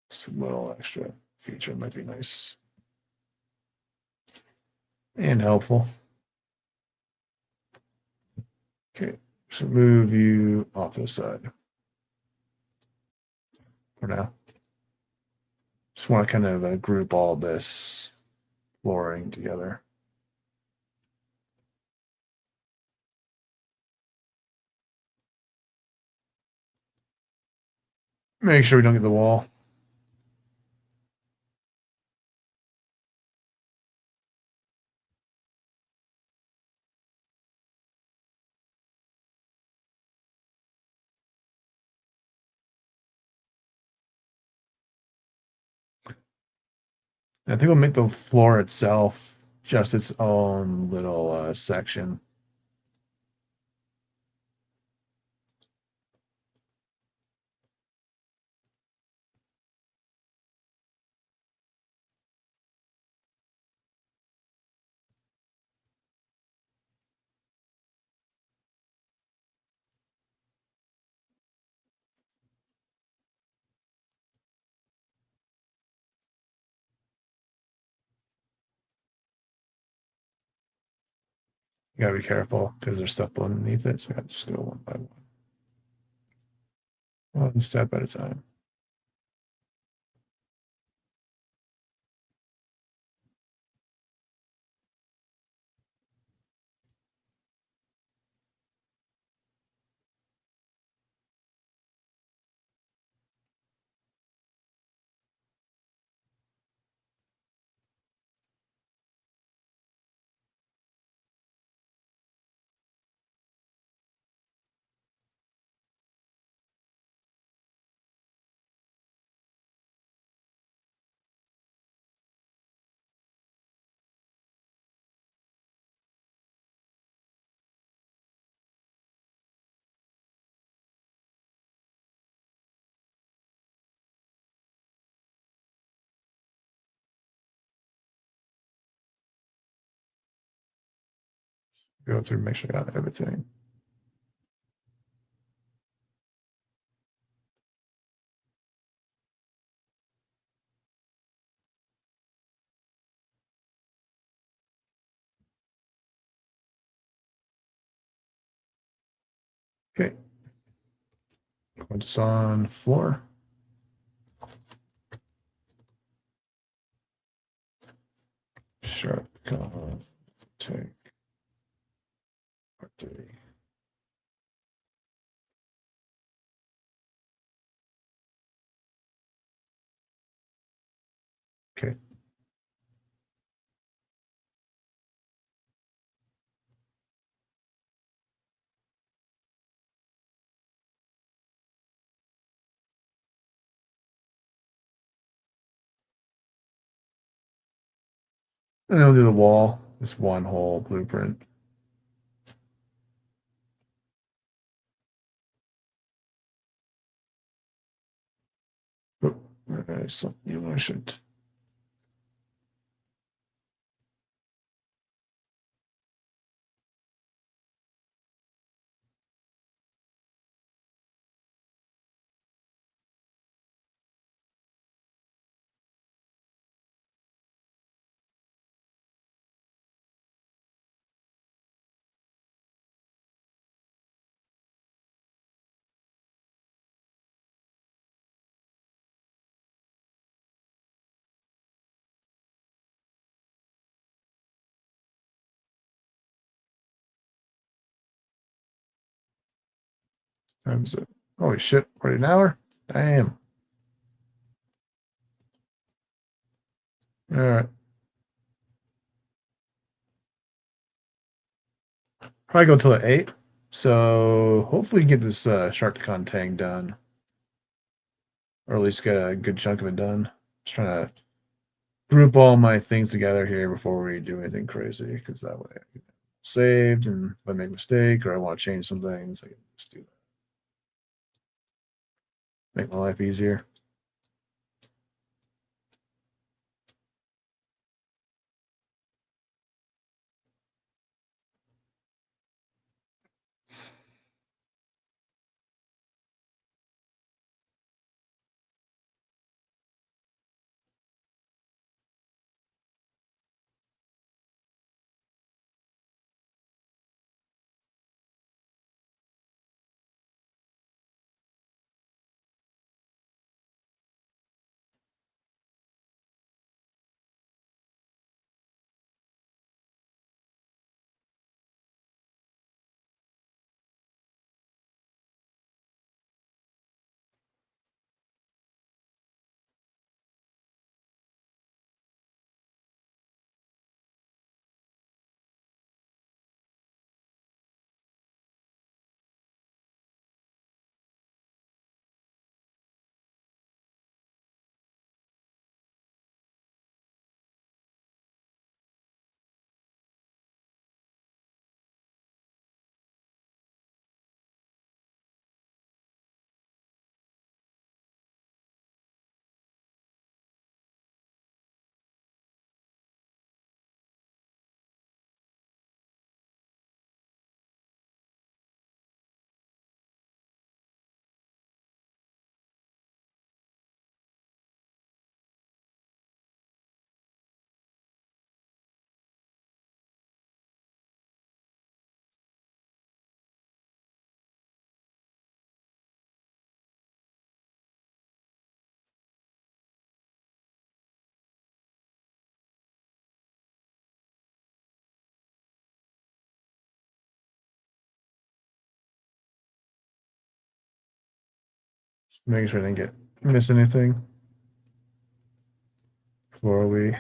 Just a little extra feature might be nice and helpful. Okay, so move you off to the side for now. Just want to kind of group all this flooring together. Make sure we don't get the wall. I think we'll make the floor itself just its own little section. You gotta be careful because there's stuff underneath it, so I gotta just go one by one step at a time. Go through, make sure I got everything. Okay, put this on floor. Sharp take part 3. Okay. And then we'll do the wall, this one whole blueprint. Oh, so you should. Times it. Holy shit, already an hour? Damn. All right. Probably go till at 8. So hopefully we can get this SharkCon tag done. Or at least get a good chunk of it done. Just trying to group all my things together here before we do anything crazy, because that way I can saved, and if I make a mistake or I want to change some things, I can just do that. Make my life easier. Just making sure I didn't miss anything before we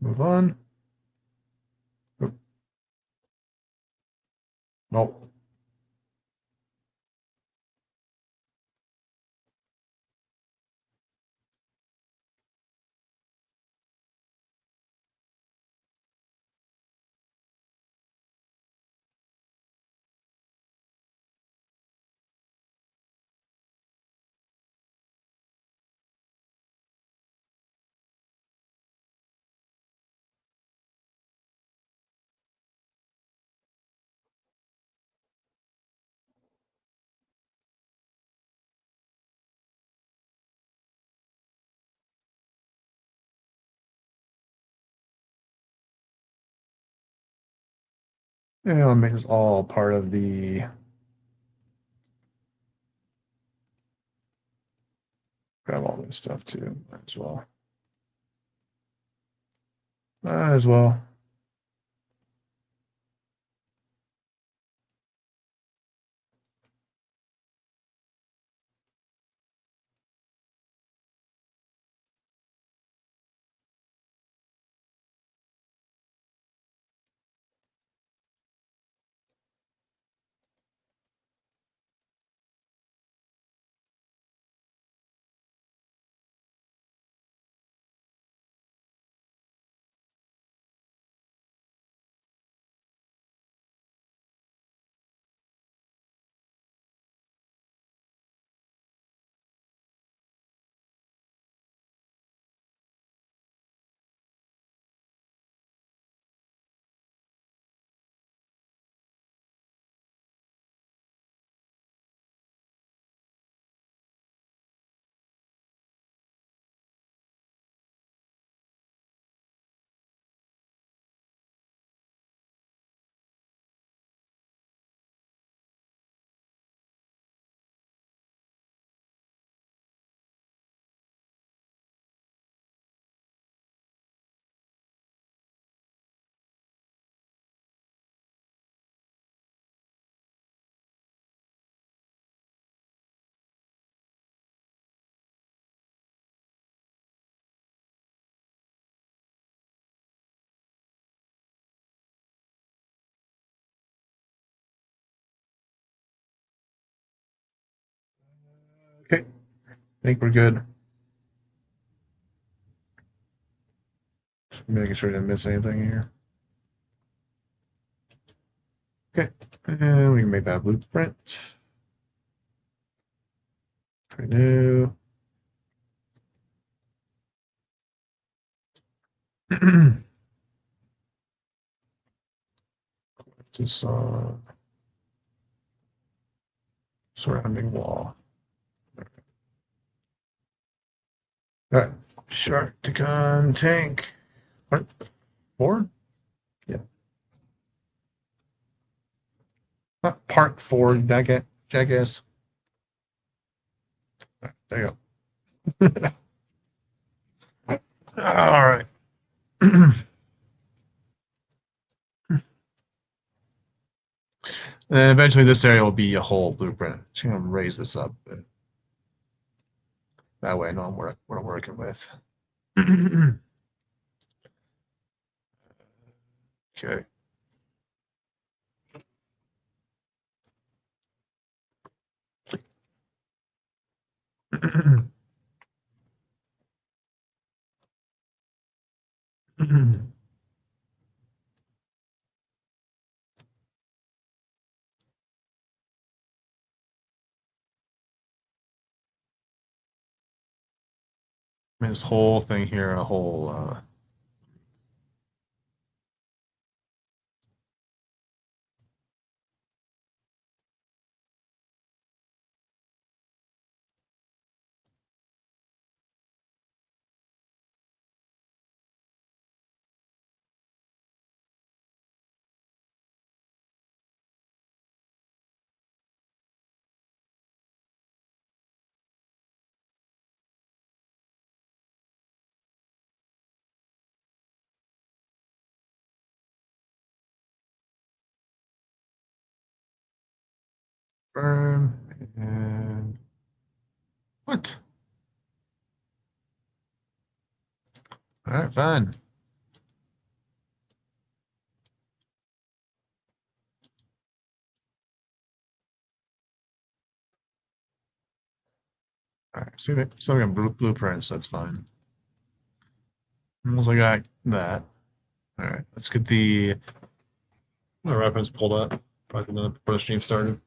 move on. Oh, nope. Yeah, I'll make this all part of the grab all this stuff too as well. As well. Okay, I think we're good. Just making sure I didn't miss anything here. Okay, and we can make that a blueprint. Renew. Just surrounding wall. All right, Sharkticon tank. Part 4? Yeah. Not part 4, jackass. There you go. All right. And then eventually this area will be a whole blueprint. Just gonna raise this up. That way I know what I'm working with. Okay. This whole thing here, a whole firm and what? All right, fine. All right, see that? Still got blueprints. That's fine. Almost I got that. All right, let's get the reference pulled up. Probably done it before the stream started.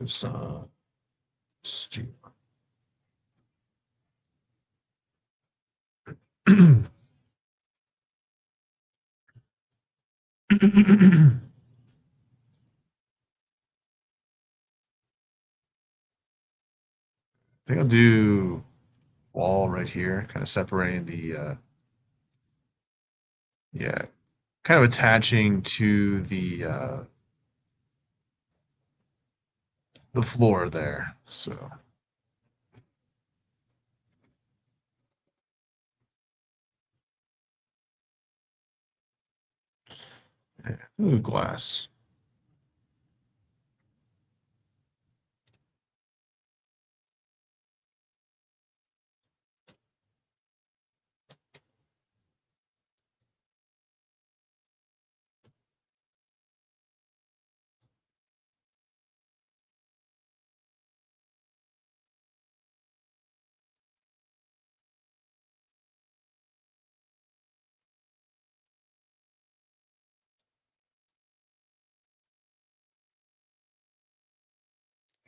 Just stream. I think I'll do. wall right here, kind of separating yeah, kind of attaching to the floor there. So, yeah. Ooh, glass.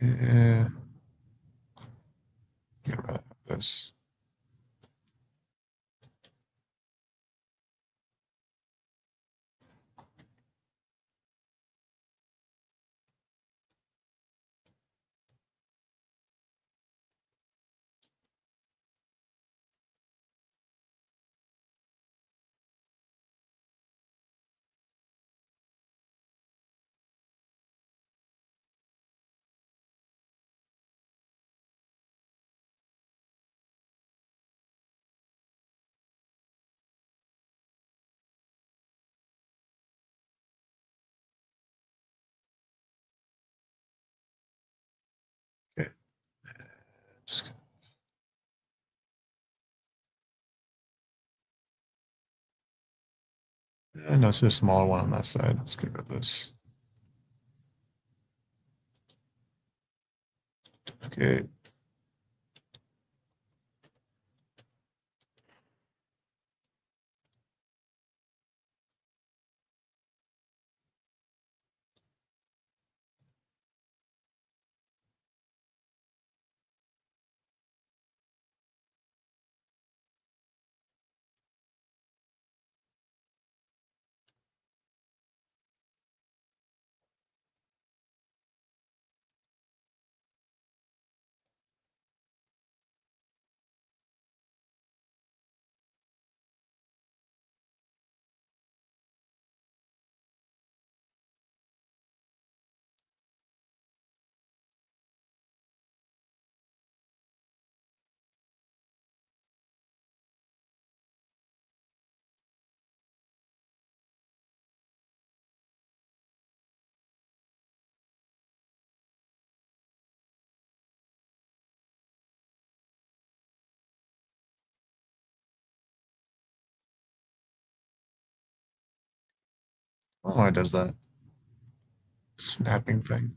Yeah, get rid of this. Okay, just, no, it's a smaller one on that side. Let's get rid of this. Okay, I don't know why it does that snapping thing.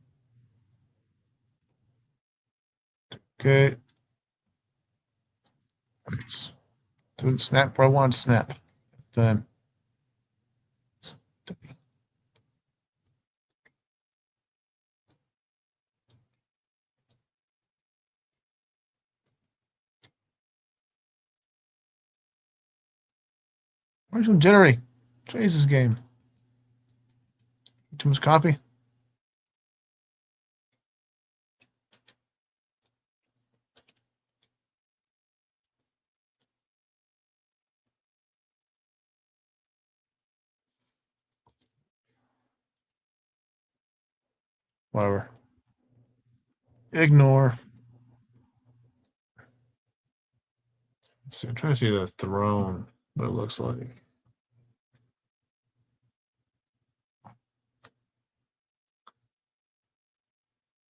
Okay, it's doing snap where I want to snap. Then, where's some jittery? Jesus game. Too much coffee? Whatever. Ignore. So I'm trying to see the throne, what it looks like.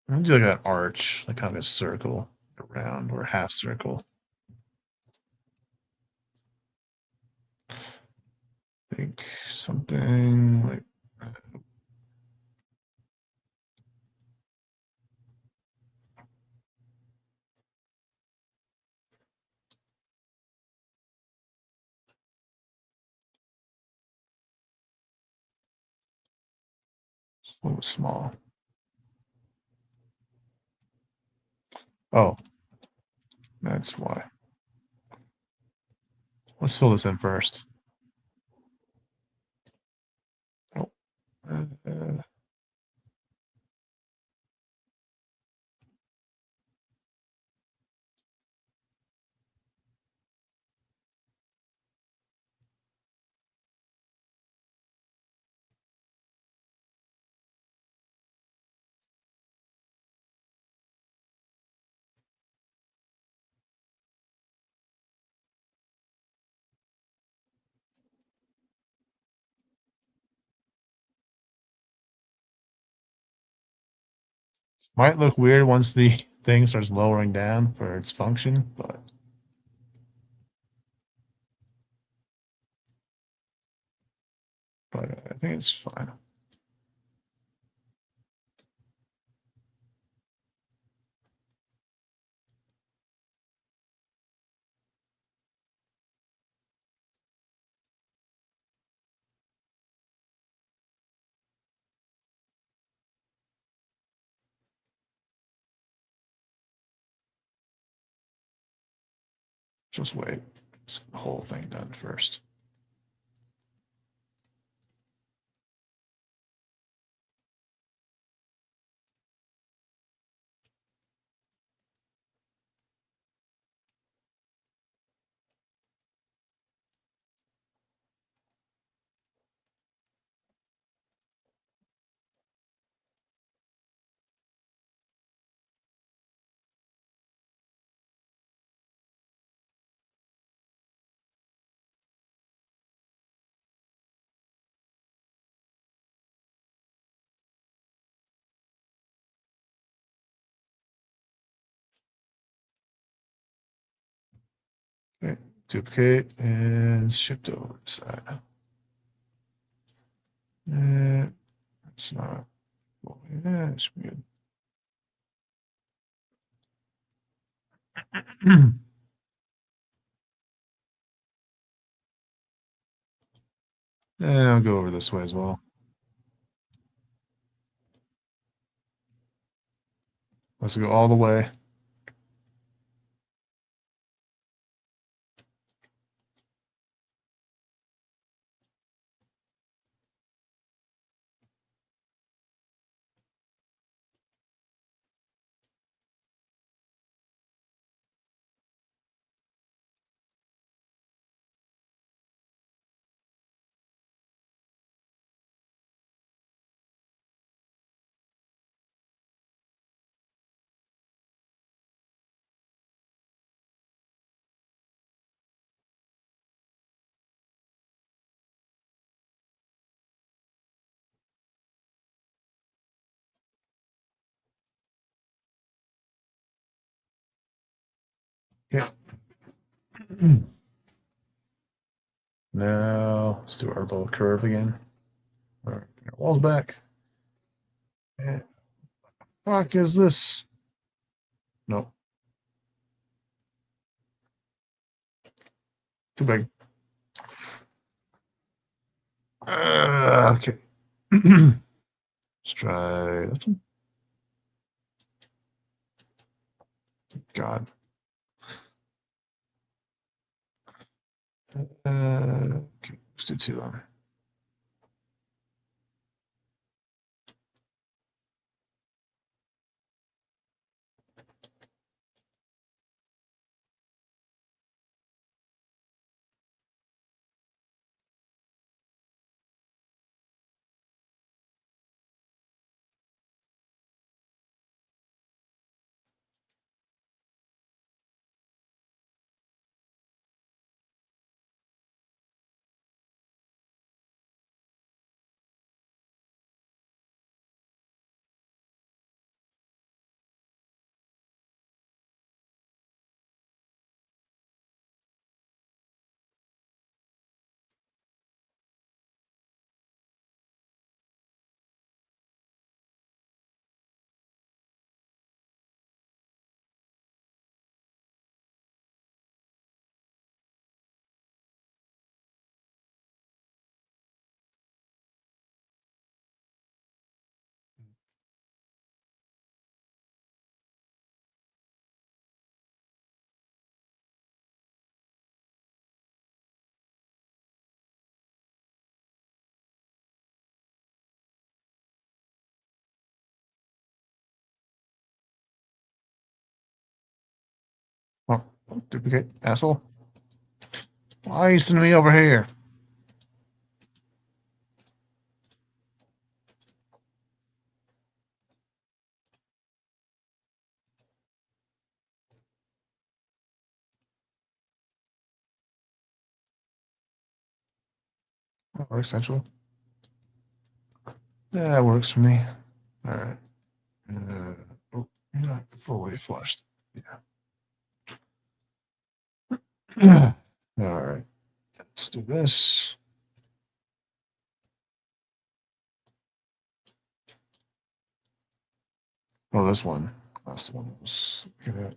I'm gonna do like an arch, like kind of a circle around or half circle. I think something like a little small. Oh, that's why. Let's fill this in first. Oh, Might look weird once the thing starts lowering down for its function, but I think it's fine. Just wait. Let's get the whole thing done first. Okay, duplicate and shift over to side. It's not. Well, yeah, it should be good. And I'll go over this way as well. Let's go all the way. Okay. Now let's do our little curve again. All right, bring our walls back. And fuck is this? Nope, too big. Okay. Let's try this one. God. Okay, let's do two then. Oh, duplicate, asshole. Why are you sending me over here? That works, actually. Yeah, that works for me. All right. Not fully flushed. Yeah. All right. Let's do this. Oh, this one. That's the one that was. Look at that.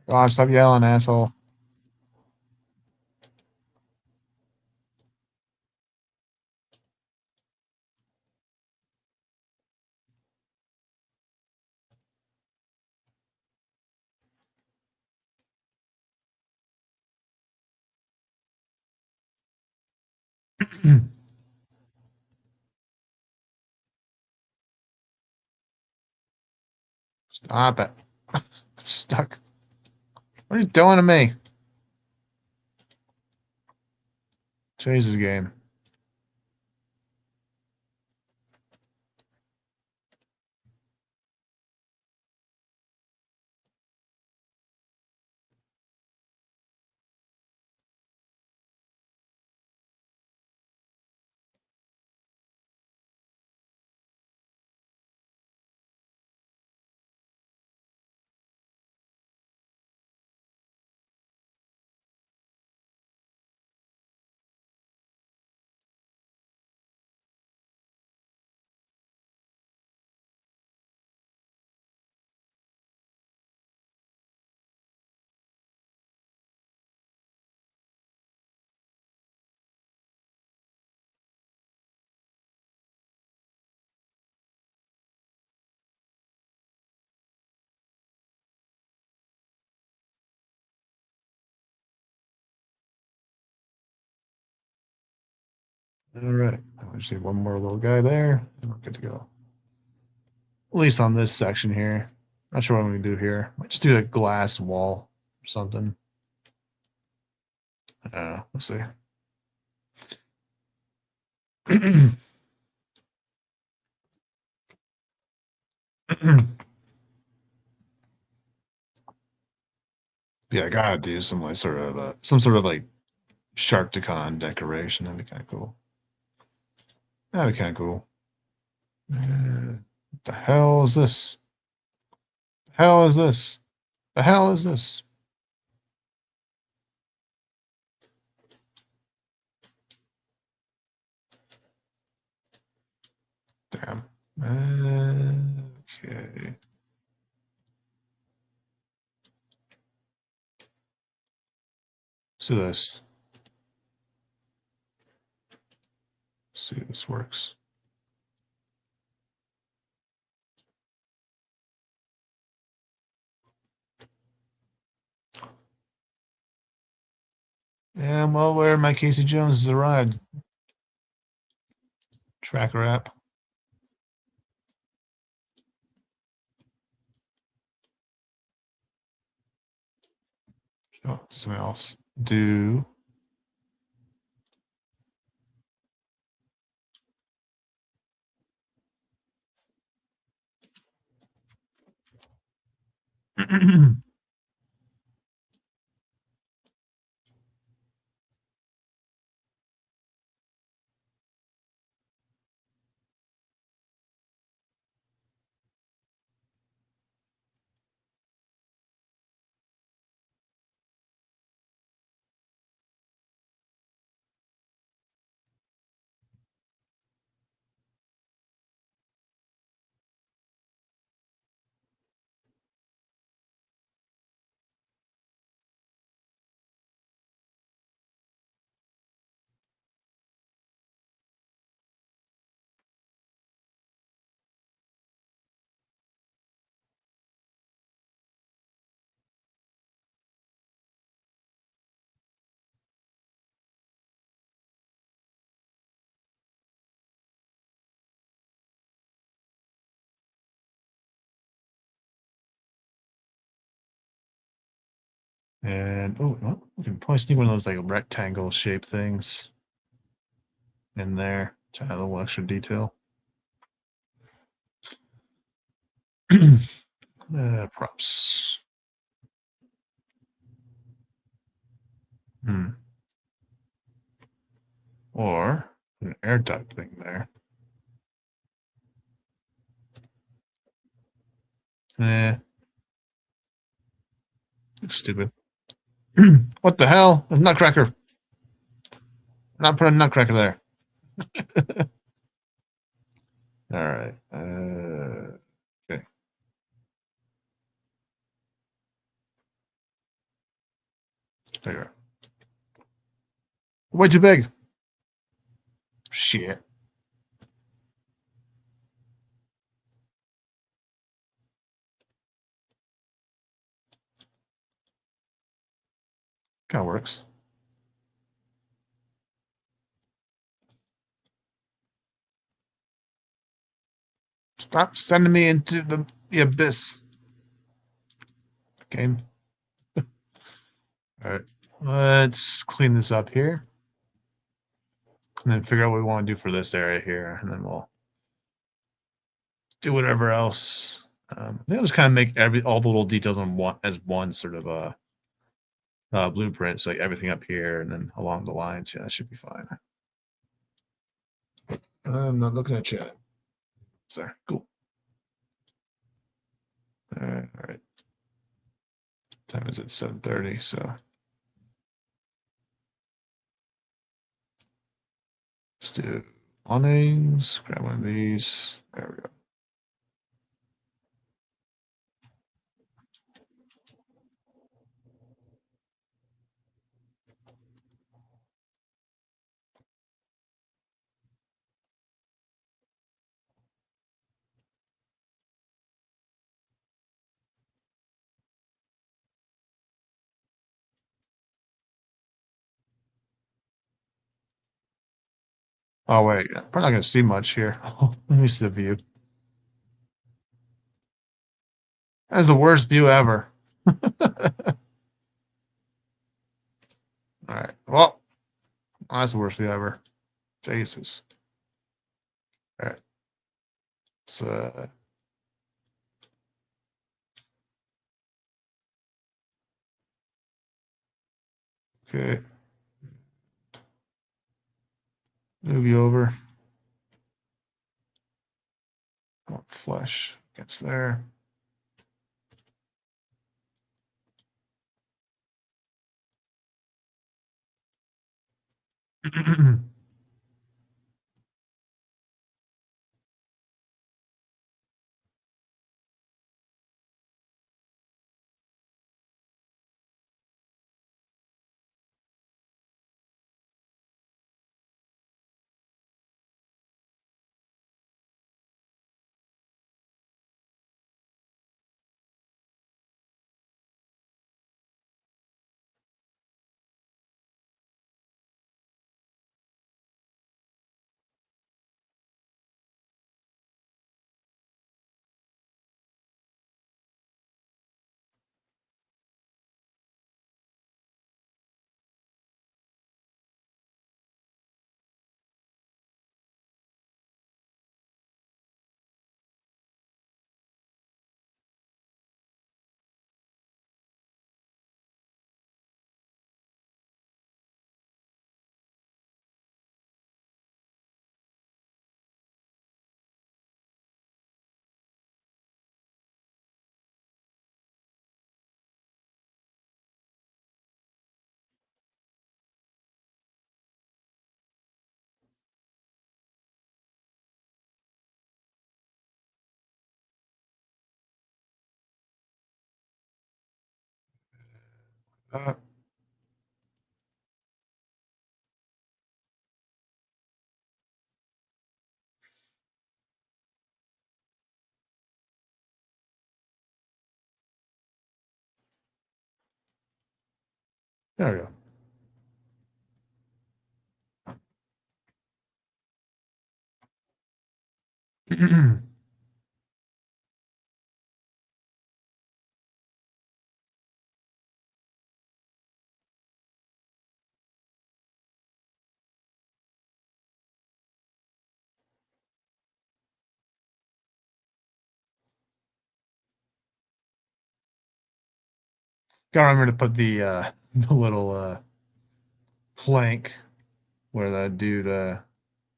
God, stop yelling, asshole. Stop it. Stuck. What are you doing to me? Jesus game. All right. I just need one more little guy there, and we're good to go. At least on this section here. Not sure what I'm gonna do here. Might just do a glass wall or something. I don't know. We'll see. Yeah, I gotta do some like sort of some sort of like Sharkticon decoration. That'd be kind of cool. That'd be kind of cool. What the hell is this? The hell is this? The hell is this? Damn. Okay. So this. See if this works. Yeah, I'm well aware my Casey Jones has arrived. Tracker app. Oh, something else. Do. And oh, well, we can probably sneak one of those like rectangle shaped things in there to add a little extra detail. Props. Hmm. Or an air duct thing there. Eh, looks stupid. What the hell? A nutcracker. Not put a nutcracker there. All right. Okay. There you are. Way too big. Shit. Kind of works. Stop sending me into the abyss. Game. All right. Let's clean this up here. And then figure out what we want to do for this area here. And then we'll do whatever else. I think I'll just kind of make all the little details on one as one sort of blueprint. So like everything up here and then along the lines. Yeah, that should be fine. I'm not looking at chat. Sorry. Cool. All right. Time is at 7:30. So let's do awnings. Grab one of these. There we go. Oh wait, probably not gonna see much here. Let me see the view. That's the worst view ever. All right. Well, that's the worst view ever. Jesus. All right. So okay. Move you over. Flush gets there. uh, there we go. Gotta remember to put the the little plank where that dude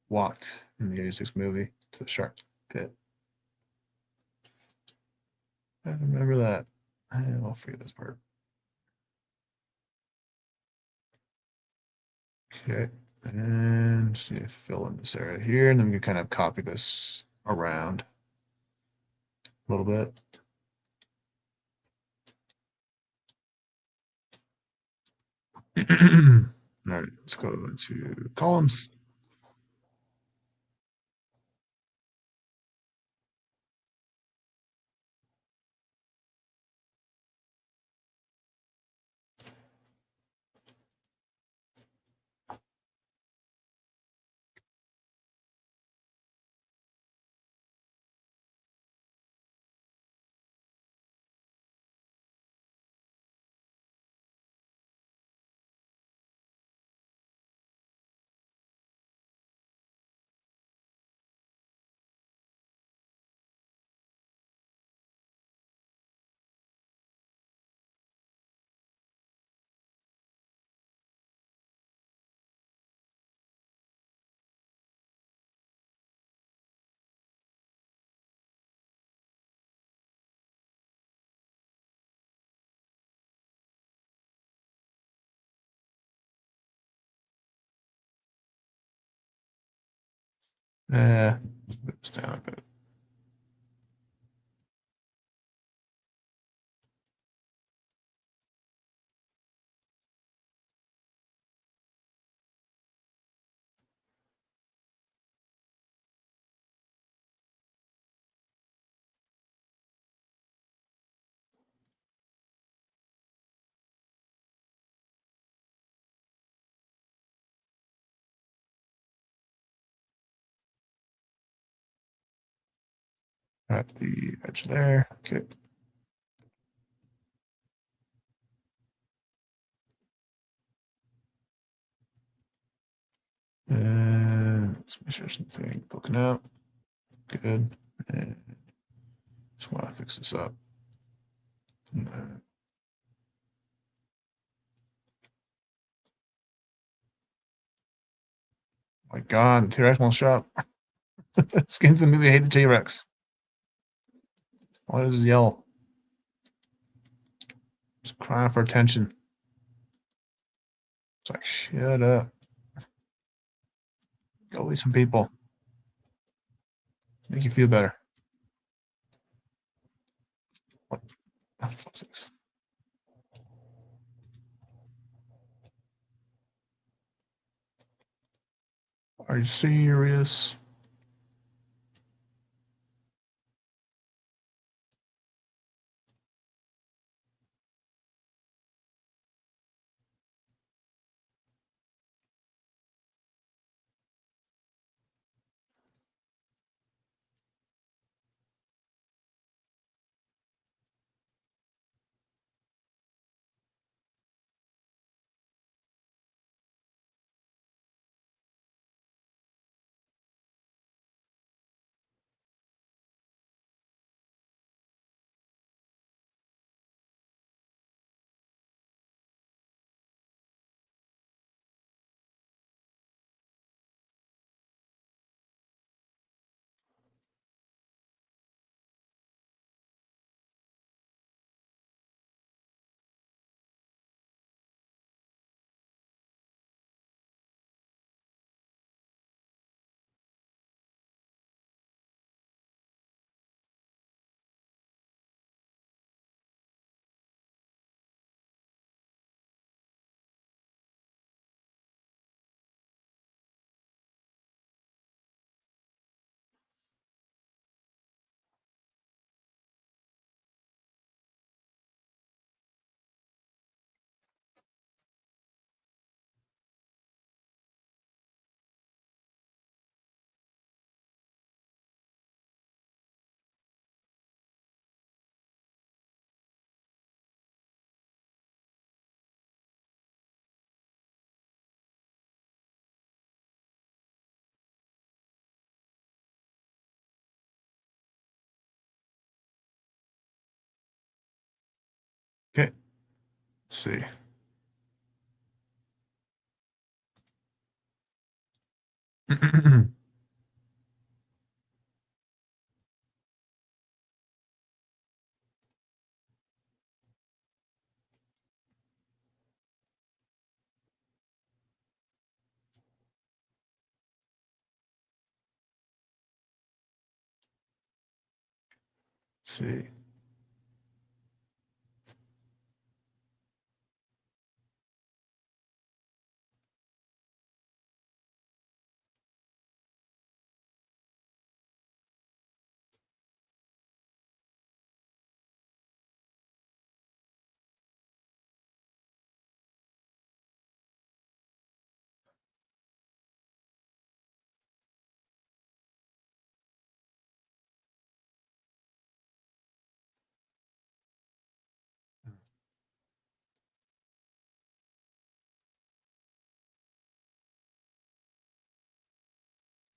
walked in the '86 movie to the shark pit. I remember that. I'll forget this part. Okay, and just need to fill in this area here, and then we can kind of copy this around a little bit. All right, let's go to columns. Put this down a bit. At the edge there. Okay. And let's make sure there's nothing poking out. Good. And just want to fix this up. My God, the T-Rex won't shut up. Skins the movie hate the T-Rex. Why does he yell? Just crying for attention. It's like, shut up. Go eat some people. Make you feel better. What? Oh, fuck's sakes. Are you serious? Okay. Let's see. see.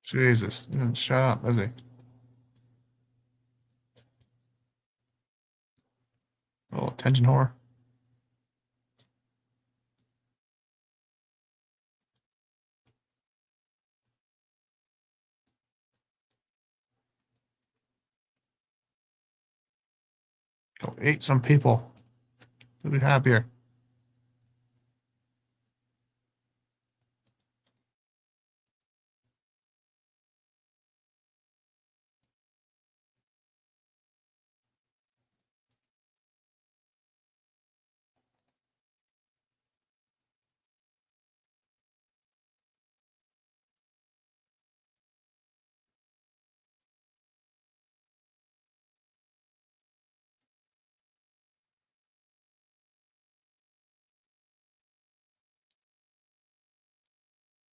Jesus, shut up, is he? Oh, attention whore. Go eat some people. You'll be happier.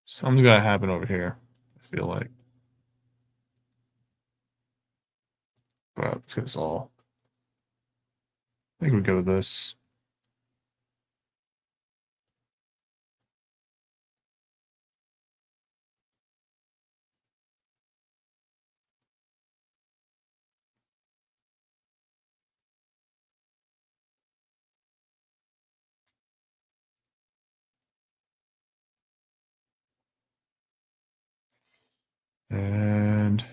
Something's gotta happen over here. I feel like, but let's get this all. I think we go with this. And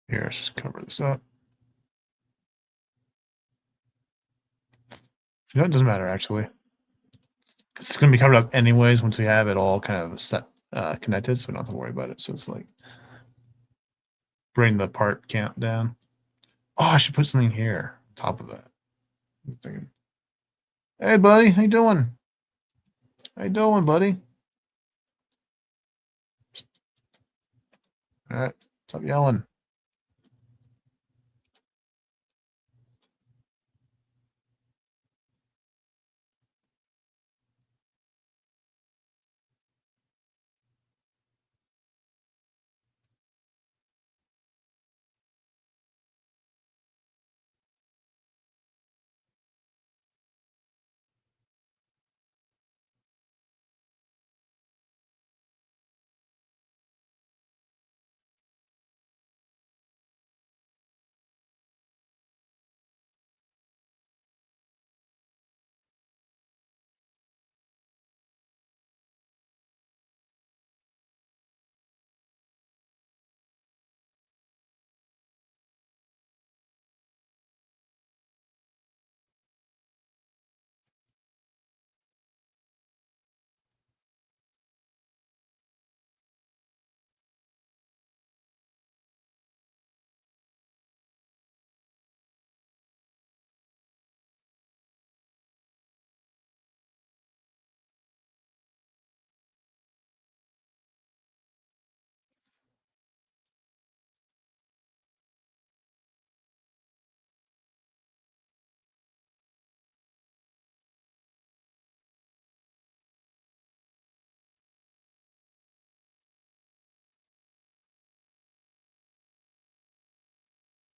here, let's just cover this up. You know, it doesn't matter actually. It's gonna be covered up anyways once we have it all kind of set, connected, so we don't have to worry about it. So it's like bring the part count down. Oh, I should put something here, on top of that. I'm thinking, hey, buddy, how you doing? How you doing, buddy? All right, stop yelling.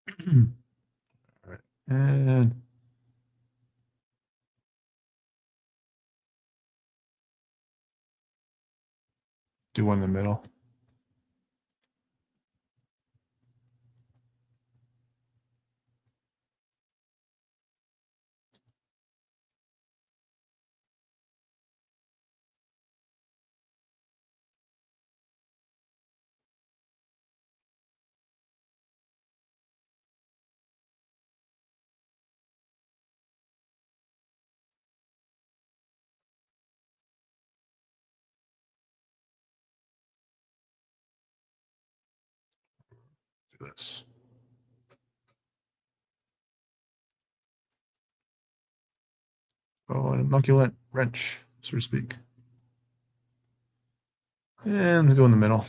All right. And do one in the middle. Do this. Oh, an inoculant wrench, so to speak. And go in the middle.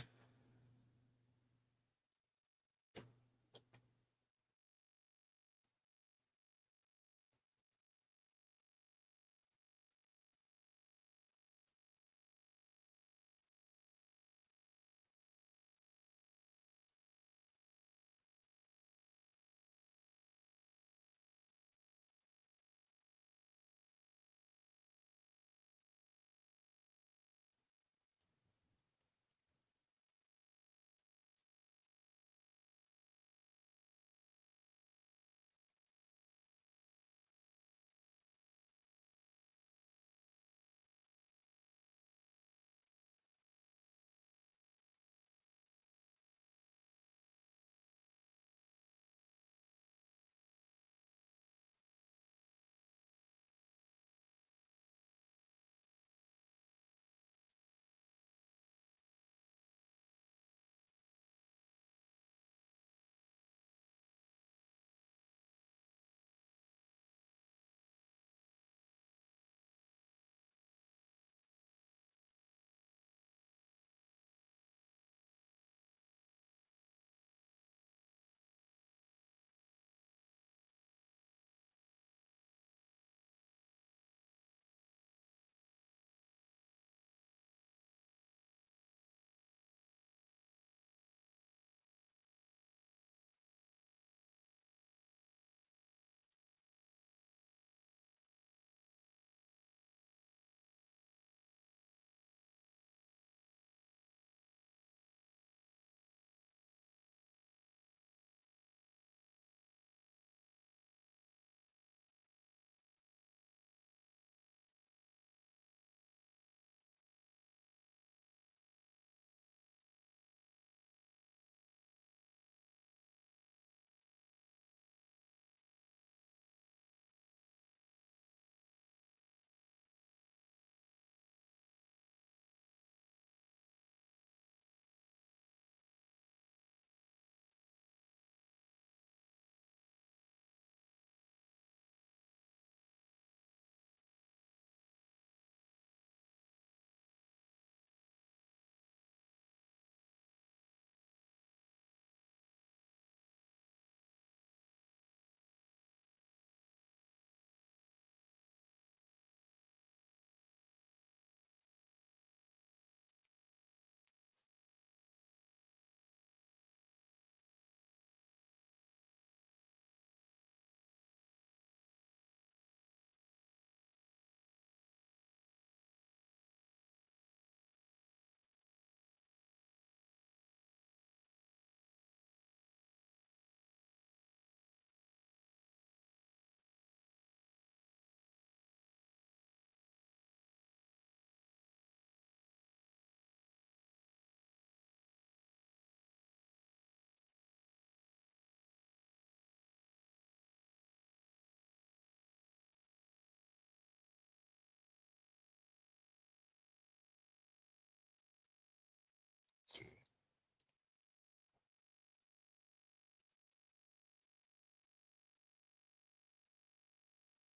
Let's see.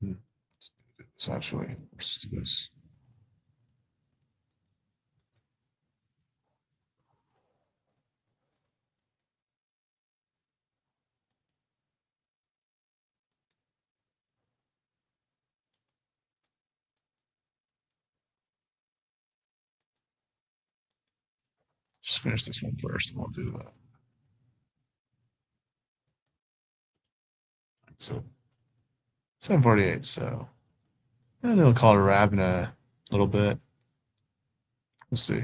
Hmm. Let's do this actually. Let's do this. Just finish this one first, and we'll do that. So 7:48. So and they'll call it a wrap in a little bit. We'll see.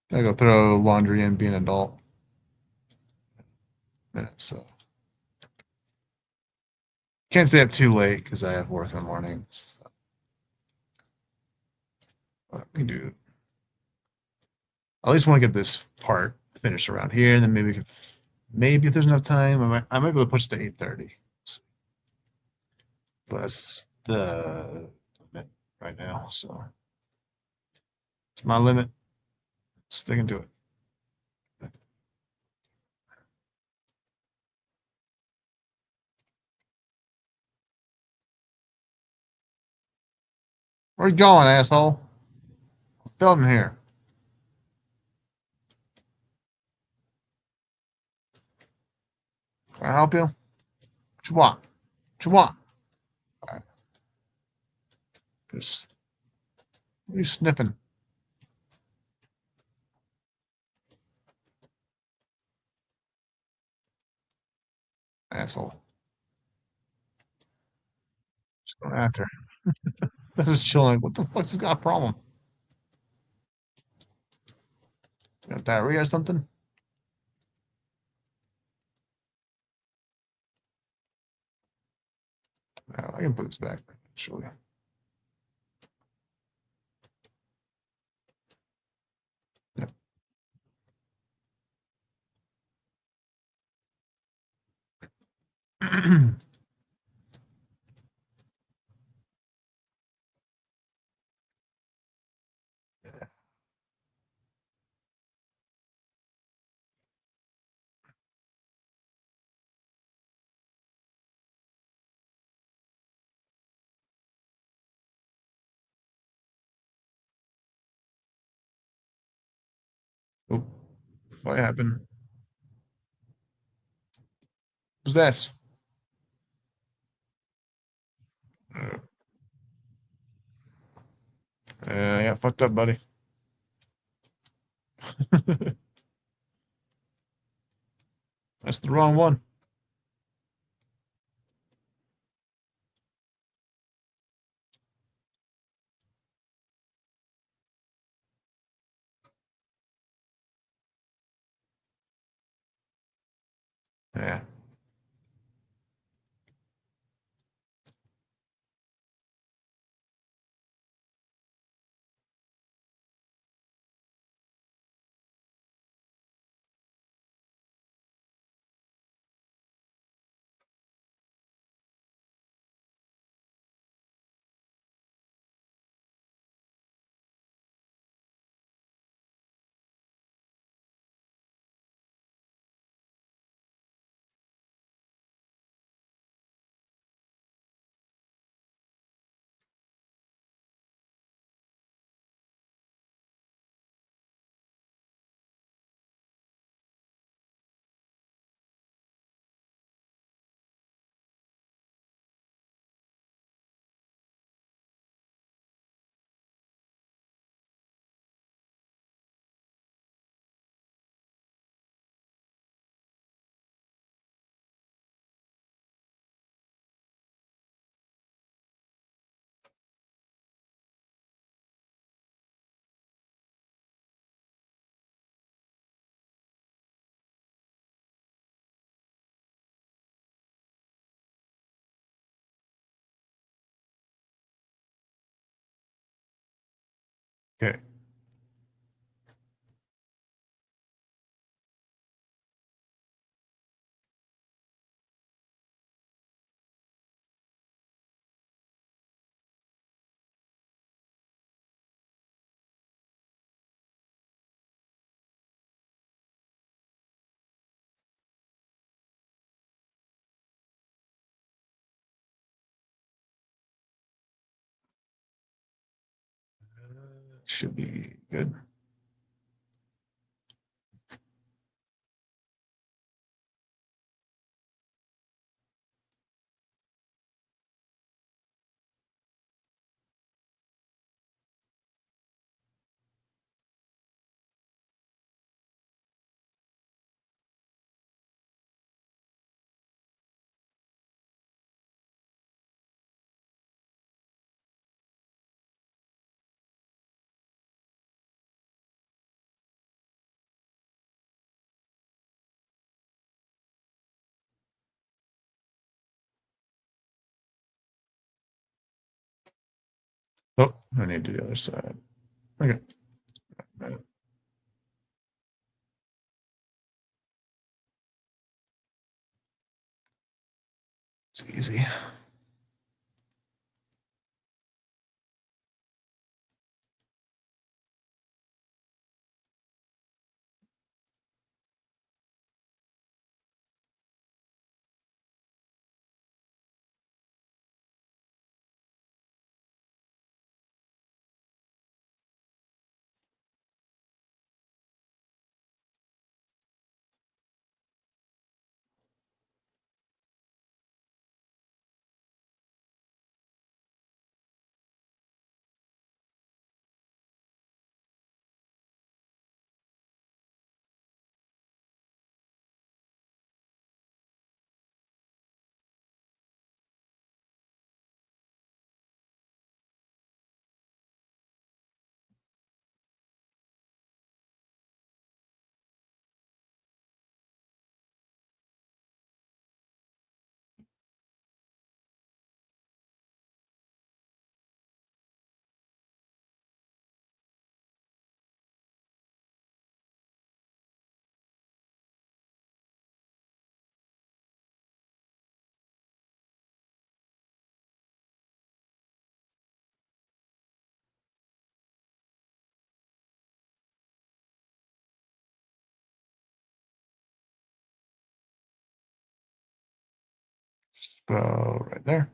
Gotta go throw laundry and be an adult. Minute, so can't stay up too late because I have work in the morning. So, but we can do. I at least want to get this part finished around here, and then maybe if there's enough time, I might be able to push it to 8:30. But that's the limit right now. So it's my limit. Sticking to it. Where you going, asshole? Building here. Can I help you? What you want? What you want? All right. Just what are you sniffing, asshole? Just going after. Just chilling. What the fuck's this got a problem? You got diarrhea or something? No, I can put this back, actually. Yep. Oh, what happened? What's this? Uh, I got fucked up, buddy. That's the wrong one. Yeah. Okay. Should be good. Oh, I need to do the other side. Okay. It's easy. So right there.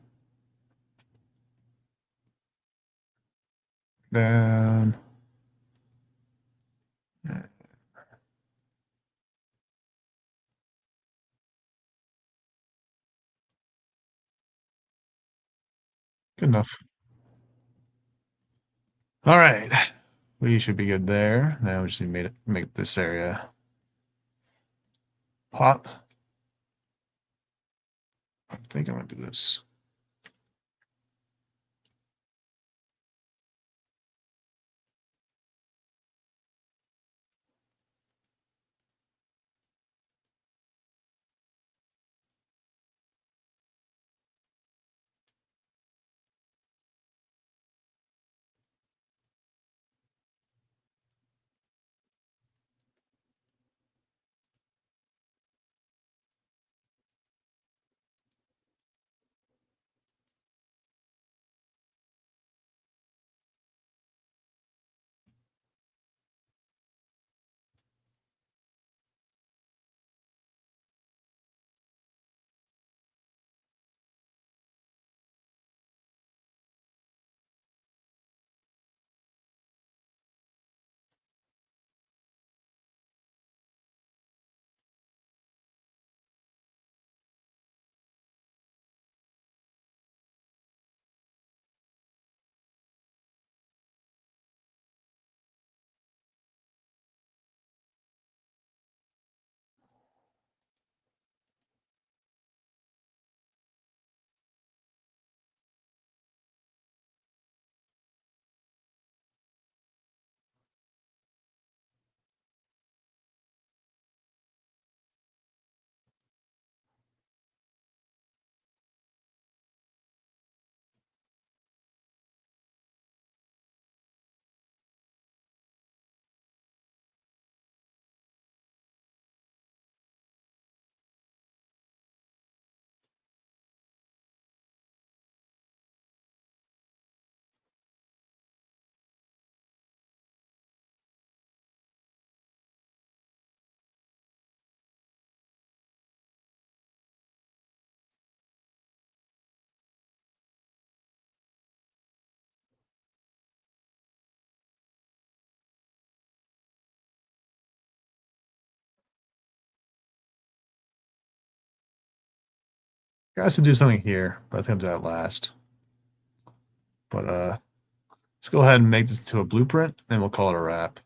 Then good enough. All right. We should be good there. Now we just need to make this area pop. I think I'm gonna do this. Got to do something here, but I think I'll do that last. But let's go ahead and make this to a blueprint, and we'll call it a wrap.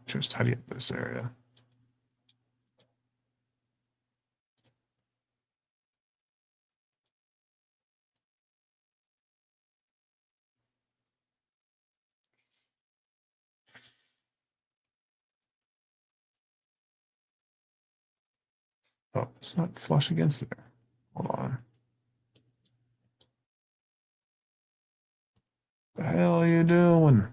Just tidy up this area. Oh, it's not flush against there. Hold on. The hell are you doing?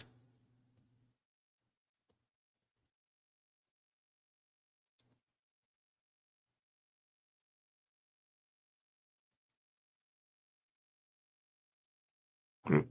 Group.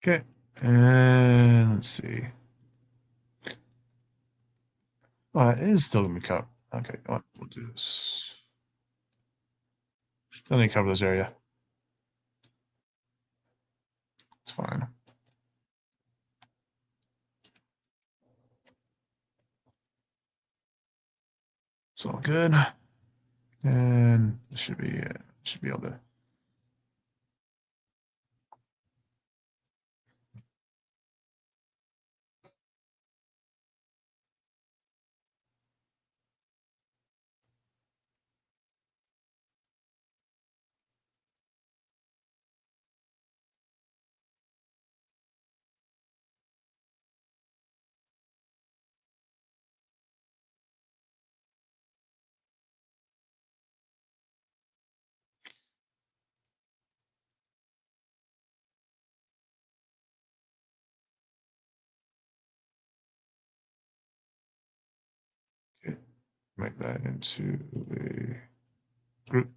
Okay. And let's see. Oh, it is still gonna be covered. Okay, come on, we'll do this. Still need to cover this area. It's fine. It's all good. And it should be able to. Okay, make that into a group.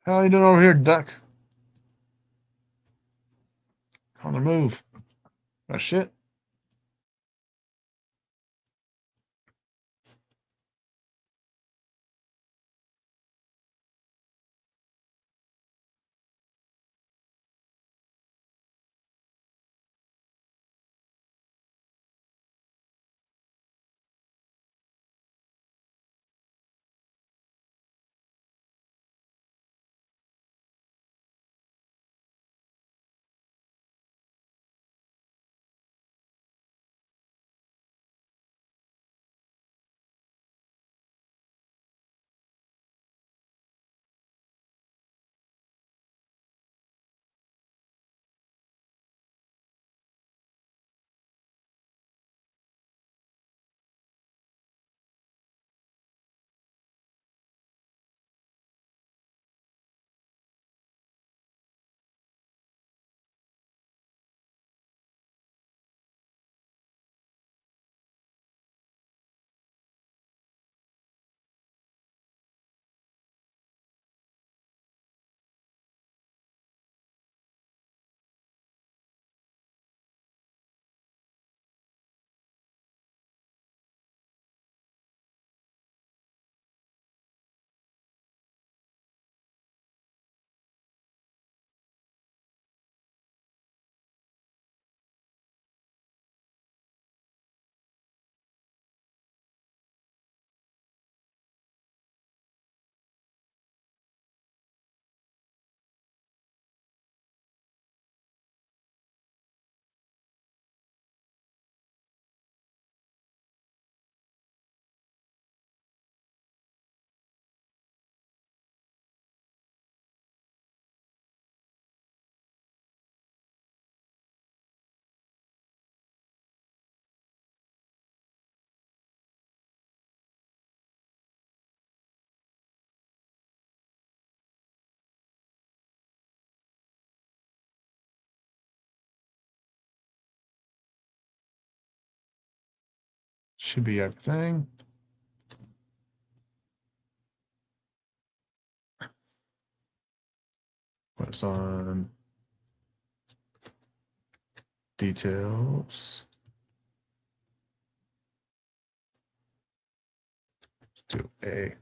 How are you doing over here, duck? On the move. Oh shit. Should be everything. Put us on details. Do A. And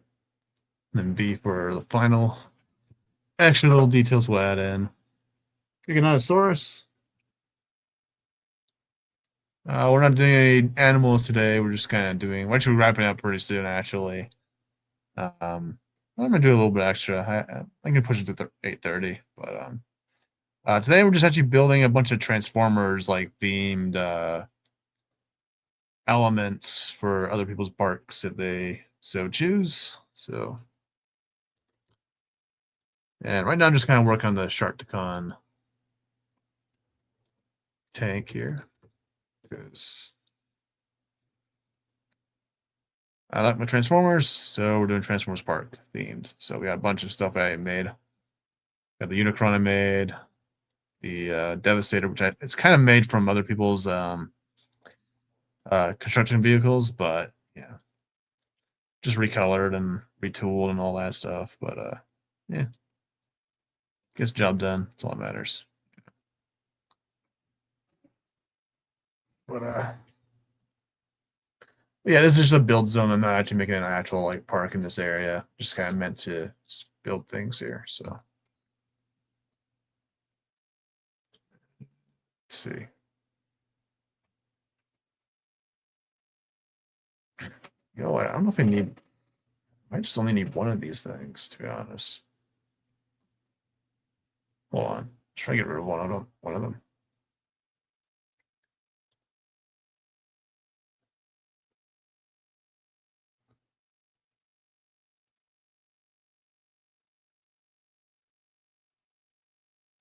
then B for the final extra little details we'll add in. Giganotosaurus. We're not doing any animals today. We're just kind of doing. We're actually wrapping up pretty soon, actually. I'm gonna do a little bit extra. I can push it to 8:30, but today we're just actually building a bunch of Transformers like themed elements for other people's parks if they so choose. So, and right now I'm just kind of working on the Sharkticon tank here because I like my Transformers, so we're doing Transformers Park themed. So we got a bunch of stuff I made. Got the Unicron I made, the Devastator, which it's kind of made from other people's construction vehicles, but yeah, just recolored and retooled and all that stuff. But yeah, gets the job done. That's all that matters. But yeah, this is just a build zone. I'm not actually making an actual like park in this area. Just kind of meant to just build things here. So let's see. You know what? I don't know if I need. I just only need one of these things, to be honest. Hold on. Let's try to get rid of one of them. One of them.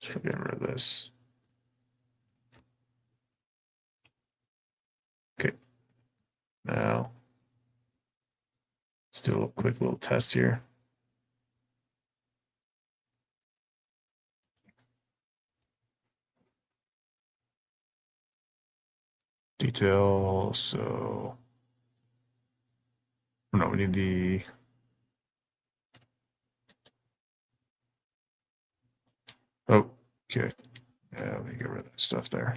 Let's try getting rid of this. Okay. Now let's do a quick little test here. Detail. So no, we need the. Oh, okay. Yeah, let me get rid of that stuff there.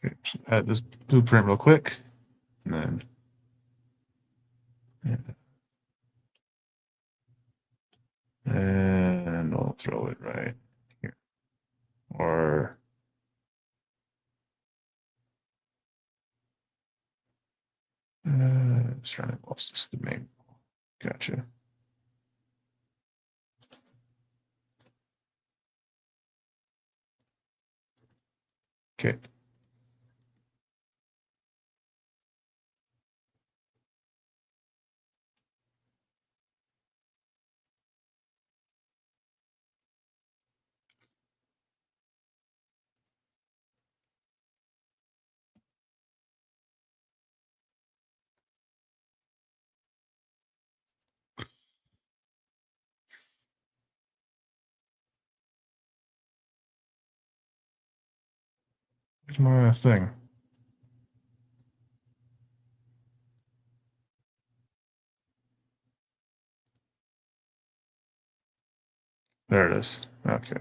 Okay, add this blueprint real quick, and then and I'll throw it right here. Or just trying to what's this the main. Gotcha. Okay. Here's my thing. There it is. Okay.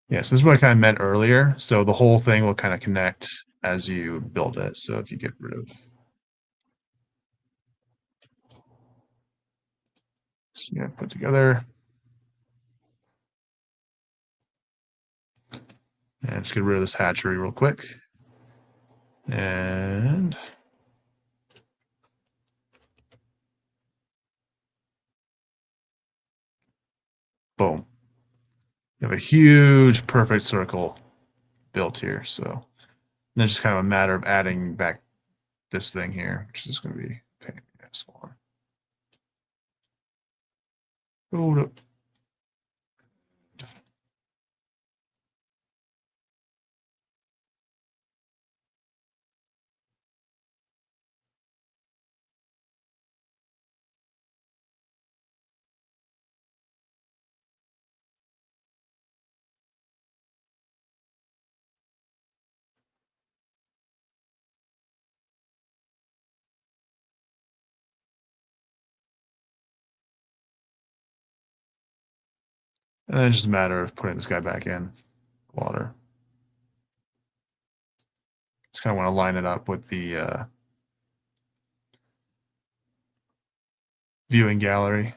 Yes, this is what I kind of meant earlier. So the whole thing will kind of connect as you build it. So if you get rid of, yeah, put together and just get rid of this hatchery real quick. And Boom. You have a huge perfect circle built here. So then it's just kind of a matter of adding back this thing here, which is going to be a pain in the ass. Hold up. And then it's just a matter of putting this guy back in water. Just kind of want to line it up with the viewing gallery.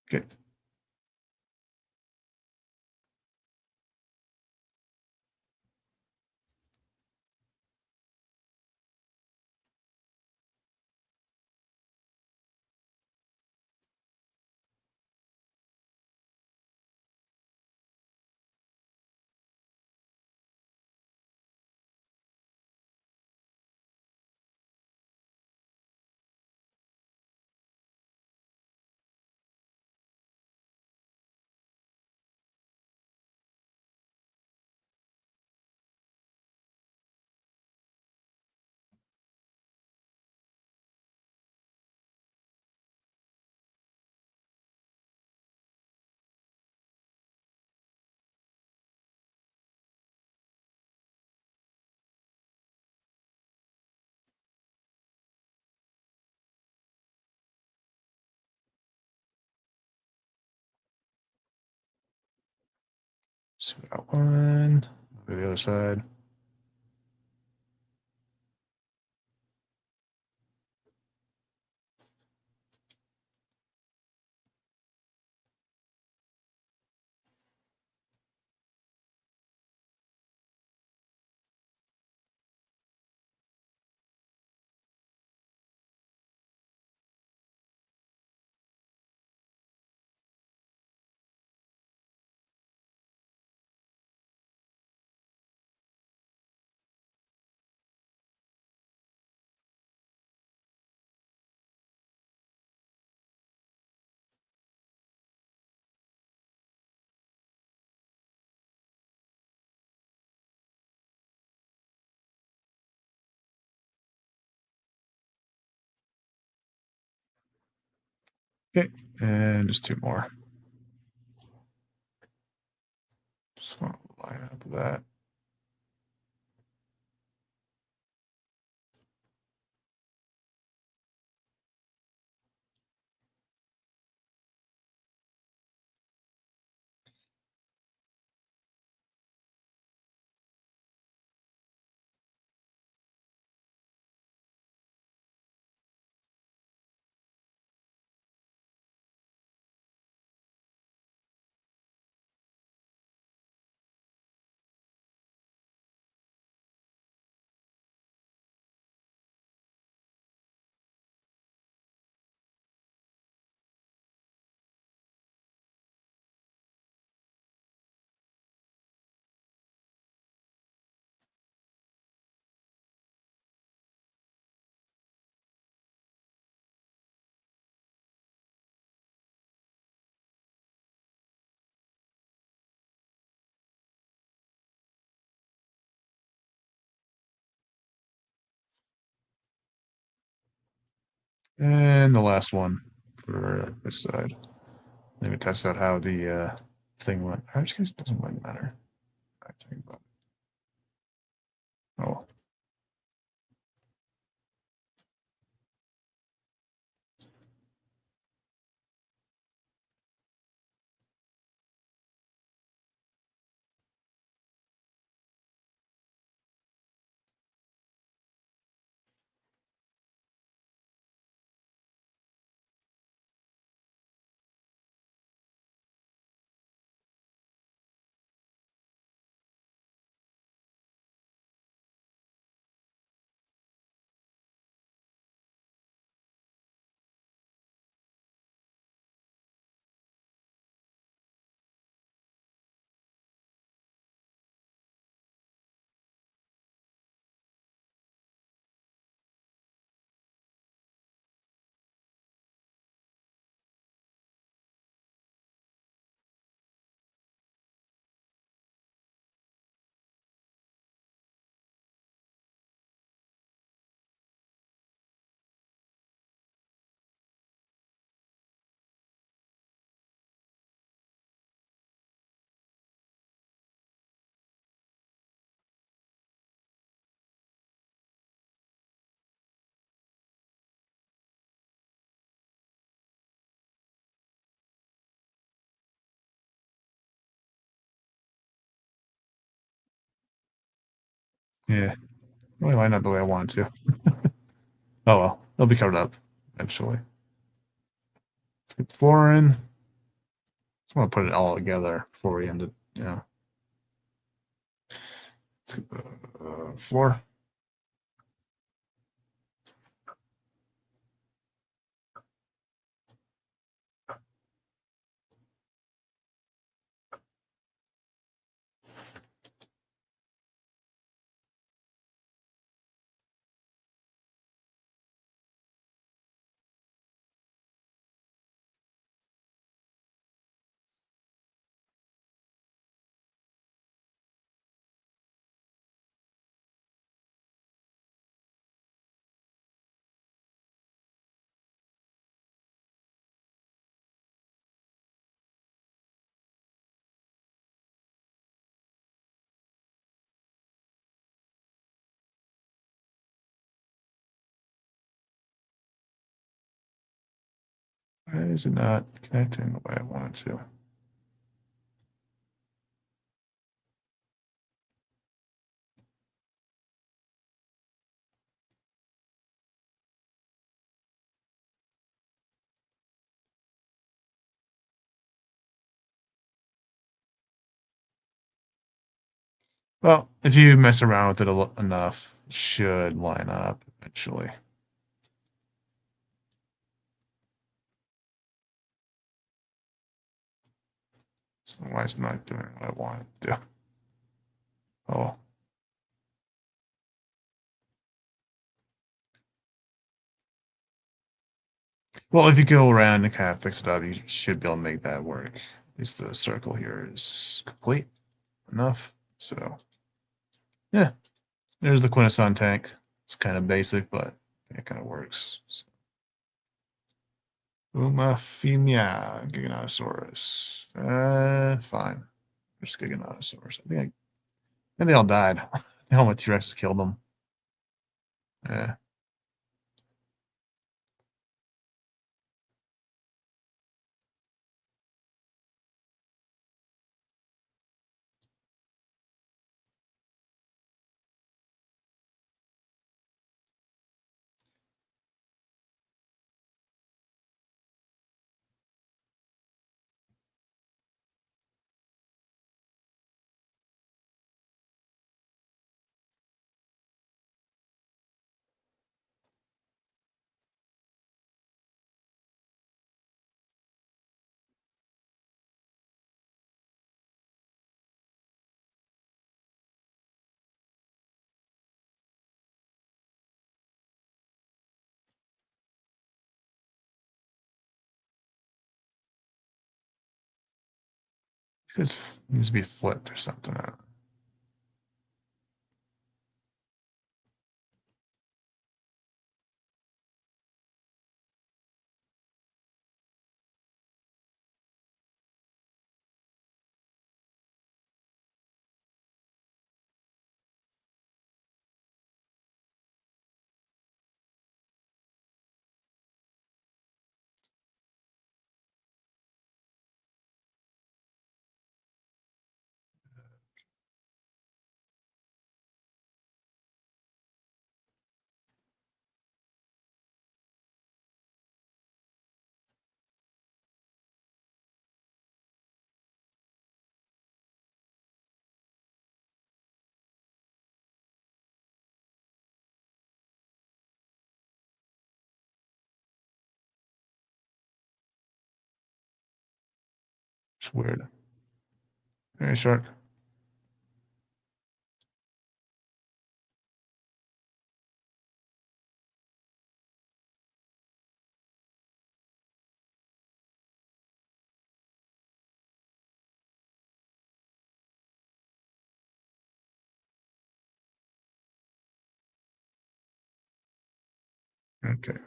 Okay. So that one. Go to the other side. Okay. And just two more. Just want to line up that. And the last one for this side. Let me test out how the thing went. Actually, it doesn't really matter. I think about it. Oh, yeah. Well, line up the way I want to. Oh well, they'll be covered up eventually. Let's get the floor in. Just want to put it all together before we end it. Yeah. Let's get the floor. Why is it not connecting the way I want it to? Well, if you mess around with it enough, it should line up eventually. So why it's not doing what I want it to do? Oh, well, if you go around and kind of fix it up, you should be able to make that work. At least the circle here is complete enough. So, yeah, there's the Quintesson tank. It's kind of basic, but it kind of works. So, Umafimia Giganotosaurus. Fine. Just Giganotosaurus. And they all died. The helmet T-Rex killed them. Yeah. It needs to be flipped or something. It's weird. Hey, shark. Okay.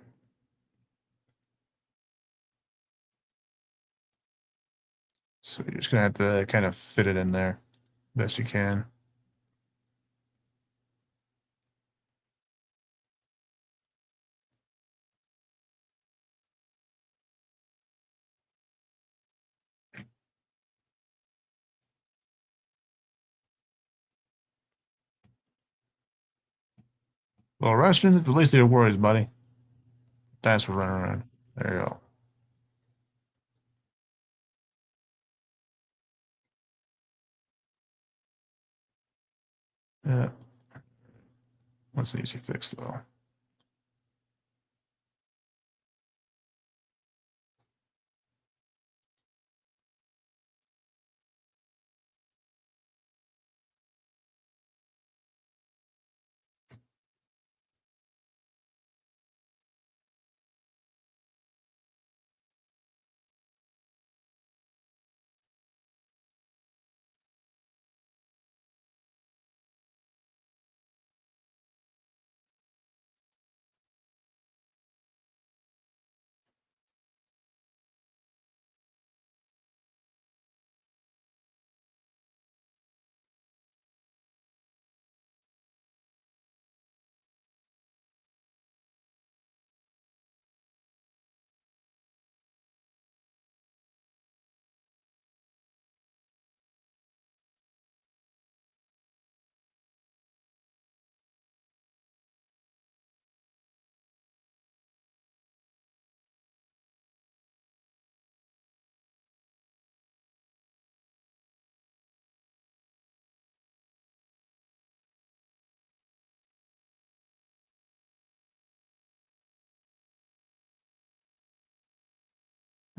So you're just gonna have to kind of fit it in there best you can. Well, Russian, at the least your worries, buddy. That's for running around. There you go. Yeah. What's the easy fix though?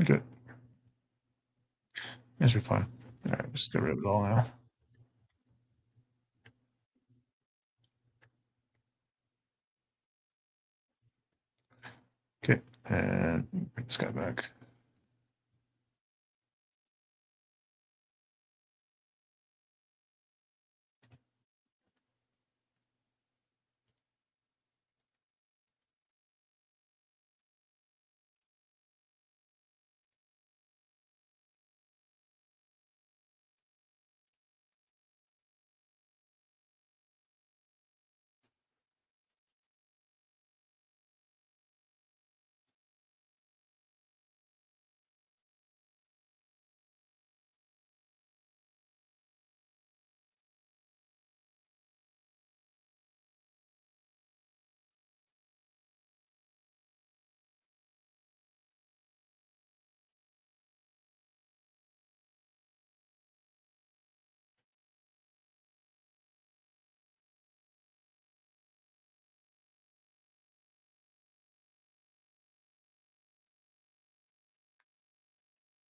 Okay. That should be fine. All right, just get rid of it all now. Okay, and bring this guy back.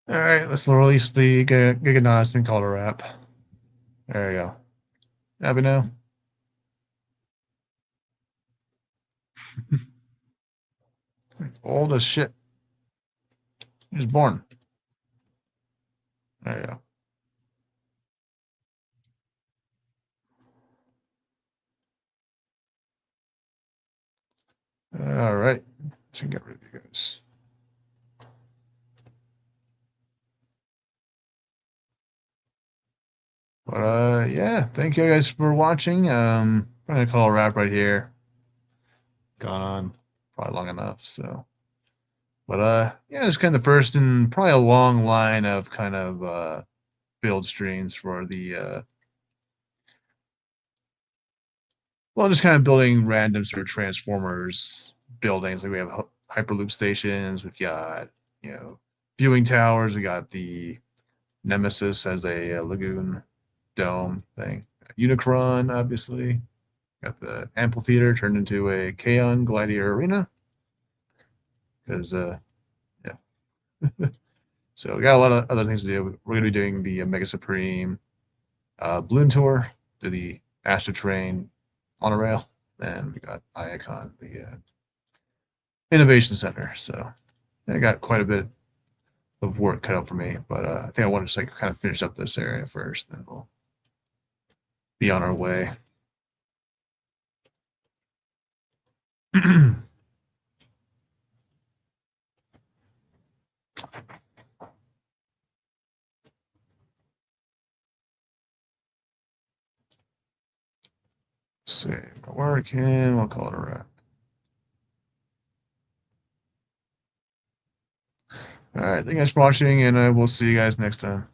All right, let's release the Giganos and call it a wrap. There you go. Happy now? Old as shit. He was born. There you go. All right. Should get rid of you guys. But yeah, thank you guys for watching. I'm gonna call a wrap right here. Gone on probably long enough, so. But yeah, it's kind of the first in probably a long line of kind of build streams for the well, just kind of building random sort of transformers buildings. Like we have hyperloop stations. We've got viewing towers. We got the Nemesis as a lagoon dome thing. Unicron, obviously. Got the amphitheater turned into a Kaon Gladiator Arena because yeah. So we got a lot of other things to do. We're going to be doing the Mega Supreme balloon tour, do the Astro Train monorail, and we got Iacon, the Innovation Center. So I got quite a bit of work cut out for me, but I think I want to just like kind of finish up this area first, then we'll be on our way. Save my work and we'll call it a wrap. All right, thank you guys for watching, and I will see you guys next time.